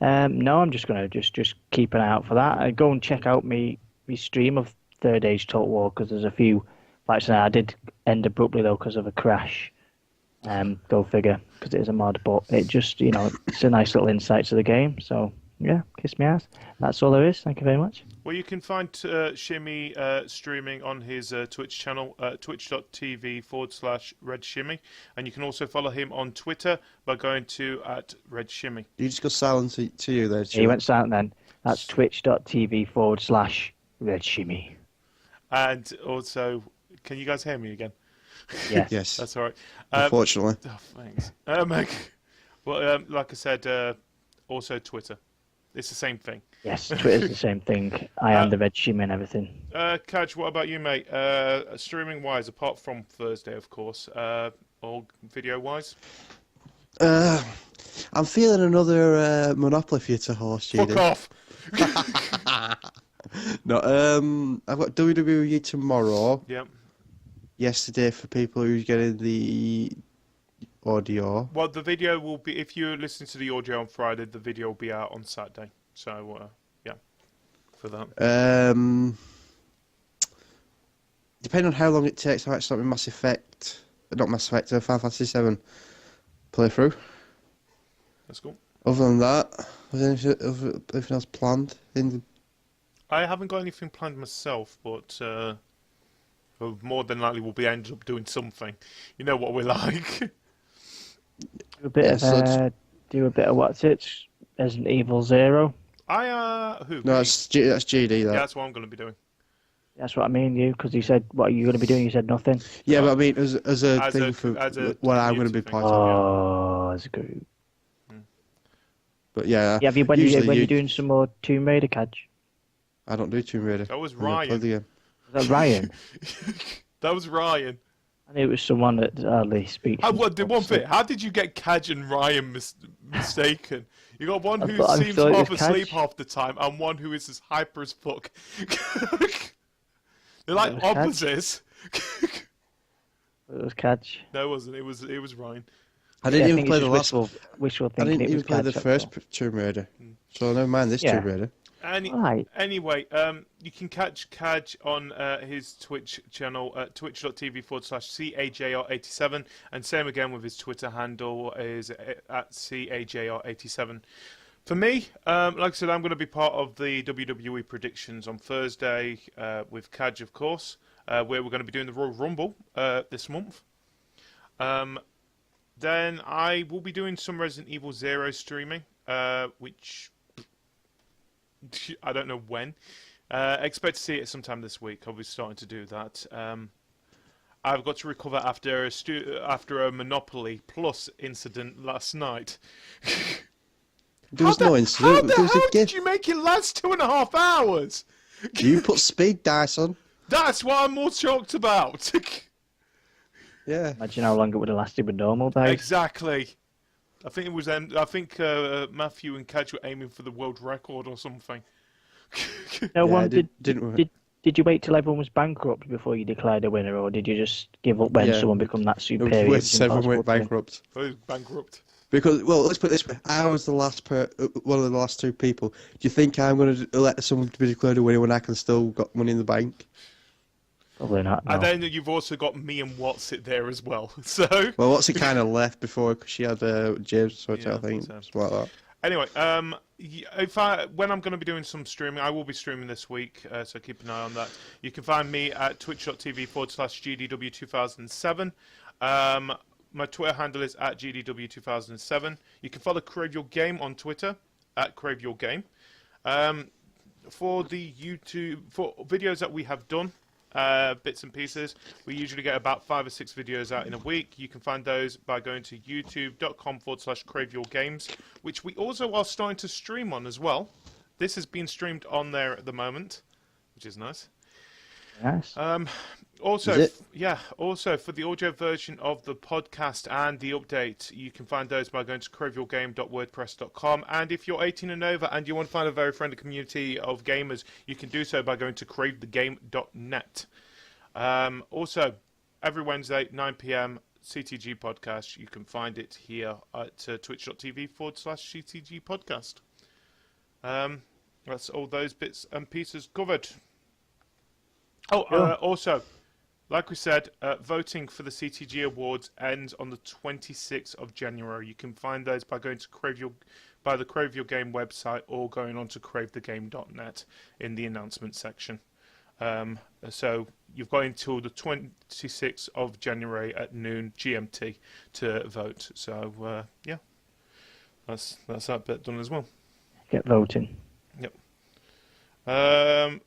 No, I'm just gonna just keep an eye out for that. Go and check out me stream of Third Age Total War, because there's a few fights in there. I did end abruptly though because of a crash. Go figure, because it is a mod, but it just it's a nice little insight to the game. So yeah, kiss me ass. That's all there is. Thank you very much. Well, you can find Shimmy streaming on his Twitch channel, twitch.tv/RedShimmy. And you can also follow him on Twitter by going to @RedShimmy. You just got silent to you there. Yeah, you went silent then. That's twitch.tv/RedShimmy. And also, can you guys hear me again? Yes. Yes. That's all right. Unfortunately. Oh, thanks. Like I said, also Twitter. It's the same thing. Yes, Twitter's the same thing. I am the Red Shimmy and everything. Kaj, what about you, mate? Streaming-wise, apart from Thursday, of course, or video-wise? I'm feeling another Monopoly for you to host, Fuck off! No, I've got WWE tomorrow. Yep. Yesterday for people who's getting the audio. Well, the video will be, if you're listening to the audio on Friday, the video will be out on Saturday. So, yeah, for that. Depending on how long it takes, I might start with Mass Effect, not Mass Effect, Final Fantasy 7 playthrough. That's cool. Other than that, was anything else planned? I haven't got anything planned myself, but more than likely we'll be ended up doing something. You know what we're like. Do a bit of what's it? Resident Evil 0. Who? No, that's GD. That. Yeah, that's what I'm going to be doing. That's what I mean, you, because you said what are you going to be doing. You said nothing. Yeah, but I mean as a thing for what I'm going to be part of. Oh, as a group. But yeah. Yeah, when you're doing some more Tomb Raider, catch. I don't do Tomb Raider. That was Ryan. Was that Ryan? That was Ryan. I knew it was someone that hardly speaks. One thing. How did you get Kaj and Ryan mistaken? You got one who seems it half was asleep Kaj. half the time, and one who is as hyper as fuck. They're like It was Kaj. opposites. It was Catch. No, it wasn't. It was Ryan. I didn't I even think play it's the just last. wishful I thinking. didn't It was even play the Catch, first that's Tomb Raider, so never mind this Yeah. Tomb Raider. all. Right. Anyway, you can catch Kaj on his Twitch channel at twitch.tv/CAJR87, and same again with his Twitter handle is at CAJR87. For me, like I said, I'm going to be part of the WWE predictions on Thursday with Kaj, of course, where we're going to be doing the Royal Rumble this month. Then I will be doing some Resident Evil 0 streaming, which I don't know when. Expect to see it sometime this week. I'll be starting to do that. I've got to recover after a Monopoly Plus incident last night. There was no incident. How the There was a hell did gift. you make it last 2.5 hours? You put speed dice on. That's what I'm more shocked about. Yeah. Imagine how long it would have lasted with normal dice. Exactly. I think it was. I think Matthew and Kaj were aiming for the world record or something. No Yeah, one it didn't work. Did you wait till everyone was bankrupt before you declared a winner, or did you just give up when Yeah, someone become that It superior? was it when was everyone impossible went to win? bankrupt. Oh, bankrupt. Because, well, let's put it this way. I was the last one of the last two people. Do you think I'm going to let someone be declared a winner when I can still got money in the bank? Probably not. No. And then you've also got me and Watsit there as well. So Well, what's he kind of left before because she had James Hotel, Yeah, I think, so- something like that. anyway, when I'm going to be doing some streaming, I will be streaming this week, so keep an eye on that. You can find me at twitch.tv/GDW2007. My Twitter handle is at GDW2007. You can follow Crave Your Game on Twitter at Crave Your Game. For the YouTube for videos that we have done, bits and pieces, we usually get about 5 or 6 videos out in a week. You can find those by going to youtube.com/Crave Your Games, which we also are starting to stream on as well. This is being streamed on there at the moment, which is nice. Yes. Also, Is it? also for the audio version of the podcast and the update, you can find those by going to craveyourgame.wordpress.com. And if you're 18 and over and you want to find a very friendly community of gamers, you can do so by going to cravethegame.net. Also, every Wednesday, 9 p.m, CTG podcast. You can find it here at twitch.tv/CTG podcast. That's all those bits and pieces covered. Oh, Sure. also, like we said, voting for the CTG Awards ends on the 26th of January. You can find those by going to the Crave Your Game website or going on to cravethegame.net in the announcement section. So you've got until the 26th of January at noon GMT to vote. So yeah, that's that bit done as well. Get voting. Yep.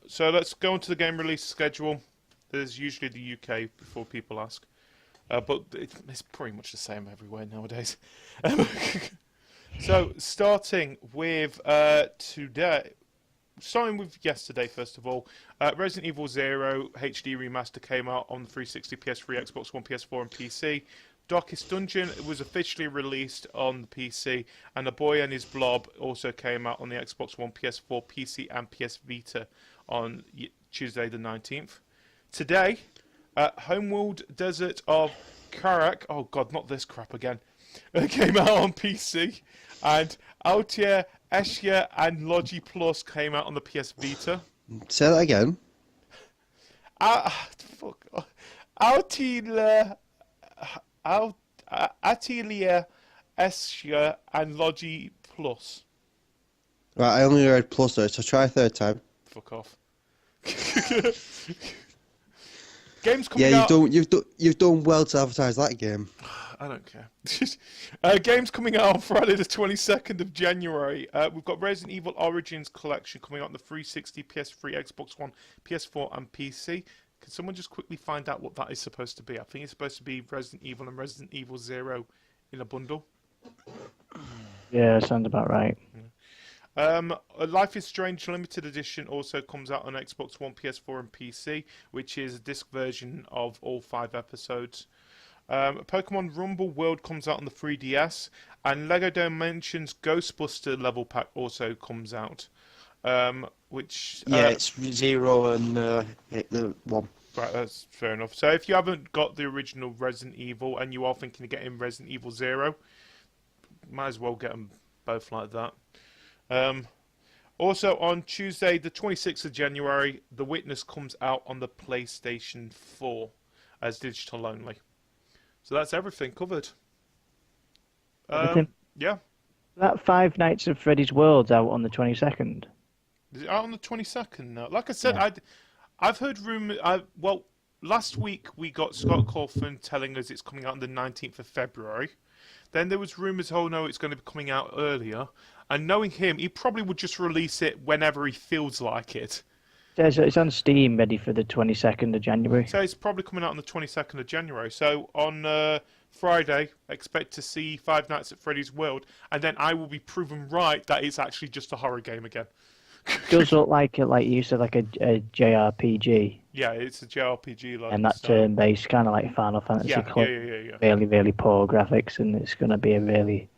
So let's go on to the game release schedule. There's usually the UK before people ask, but it's pretty much the same everywhere nowadays. So starting with today, starting with yesterday first of all, Resident Evil 0 HD Remaster came out on the 360, PS3, Xbox One, PS4 and PC. Darkest Dungeon was officially released on the PC, and The Boy and His Blob also came out on the Xbox One, PS4, PC, and PS Vita on Tuesday the 19th. Today, Homeworld Desert of Karak, oh god, not this crap again, came out on PC, and Altair, Eshia, and Logi Plus came out on the PS Vita. Say that again. Fuck. Atelier, Eshia, and Logi Plus. Right, I only heard plus though, so try a third time. Fuck off. Games coming Yeah, out. you've done well to advertise that game. I don't care. Games coming out on Friday the 22nd of January. We've got Resident Evil Origins Collection coming out on the 360, PS3, Xbox One, PS4 and PC. Can someone just quickly find out what that is supposed to be? I think it's supposed to be Resident Evil and Resident Evil 0 in a bundle. Yeah, sounds about right. Life is Strange Limited Edition also comes out on Xbox One, PS4 and PC, which is a disc version of all 5 episodes. Pokemon Rumble World comes out on the 3DS, and LEGO Dimensions Ghostbuster level pack also comes out. Which Yeah, it's 0 and the 1. Right, that's fair enough. So if you haven't got the original Resident Evil and you are thinking of getting Resident Evil 0, might as well get them both like that. Also, on Tuesday, the 26th of January, The Witness comes out on the PlayStation 4 as digital only. So that's everything covered. Everything? Yeah. That Five Nights at Freddy's World's out on the 22nd. Is it out on the 22nd now? Like I said, Yeah. I've heard rumours. Well, last week we got Scott Cawthon telling us it's coming out on the 19th of February. Then there was rumours, oh no, it's going to be coming out earlier. And knowing him, he probably would just release it whenever he feels like it. It's on Steam, ready for the 22nd of January. So it's probably coming out on the 22nd of January. So on Friday, expect to see Five Nights at Freddy's World, and then I will be proven right that it's actually just a horror game again. It does look like you said, like a JRPG. Yeah, it's a JRPG like. And that turn-based, kind of like Final Fantasy. Yeah. Really, really poor graphics, and it's going to be a really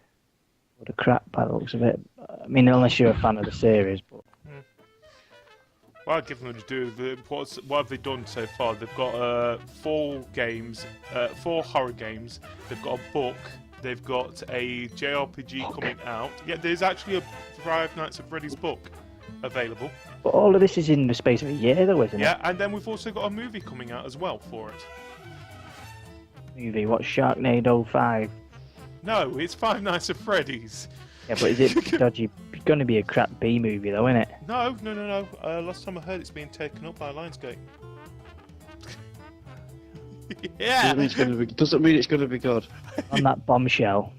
what a crap by the looks of it. I mean, unless you're a fan of the series, but. Well, I'd give them to do. What have they done so far? They've got 4 games, 4 horror games. They've got a book. They've got a JRPG coming out. Yeah, there's actually a Five Nights at Freddy's book available. But all of this is in the space of a year, though, isn't it? Yeah, and then we've also got a movie coming out as well for it. Movie, what's Sharknado 5? No, it's Five Nights at Freddy's. Yeah, but is it dodgy? It's going to be a crap B movie, though, isn't it? No. Last time I heard, it's being taken up by Lionsgate. Yeah. Doesn't mean it's going to be good. On that bombshell.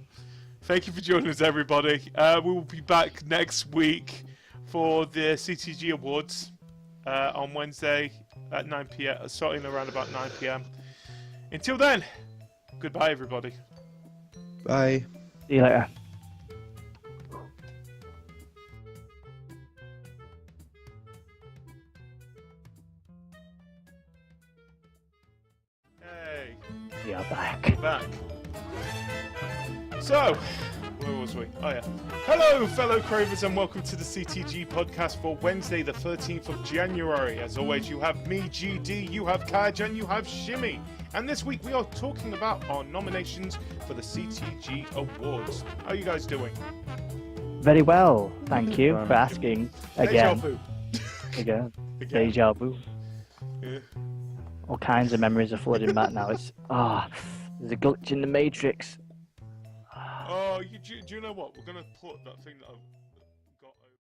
Thank you for joining us, everybody. We will be back next week for the CTG Awards on Wednesday at 9 p.m. Starting around about 9 p.m. Until then, goodbye, everybody. Bye. See you later. Hey, We are back. back. So, where was we? Oh yeah. Hello, fellow Cravers, and welcome to the CTG podcast for Wednesday, the 13th of January. As always, you have me, GD, you have Kaj, and you have Shimmy. And this week we are talking about our nominations for the CTG Awards. How are you guys doing? Very well, thank you for asking Deja again. vu. Again. Again. Deja vu. Yeah. All kinds of memories are flooding back now. It's there's a glitch in the matrix. Oh, do you know what? We're gonna put that thing that I've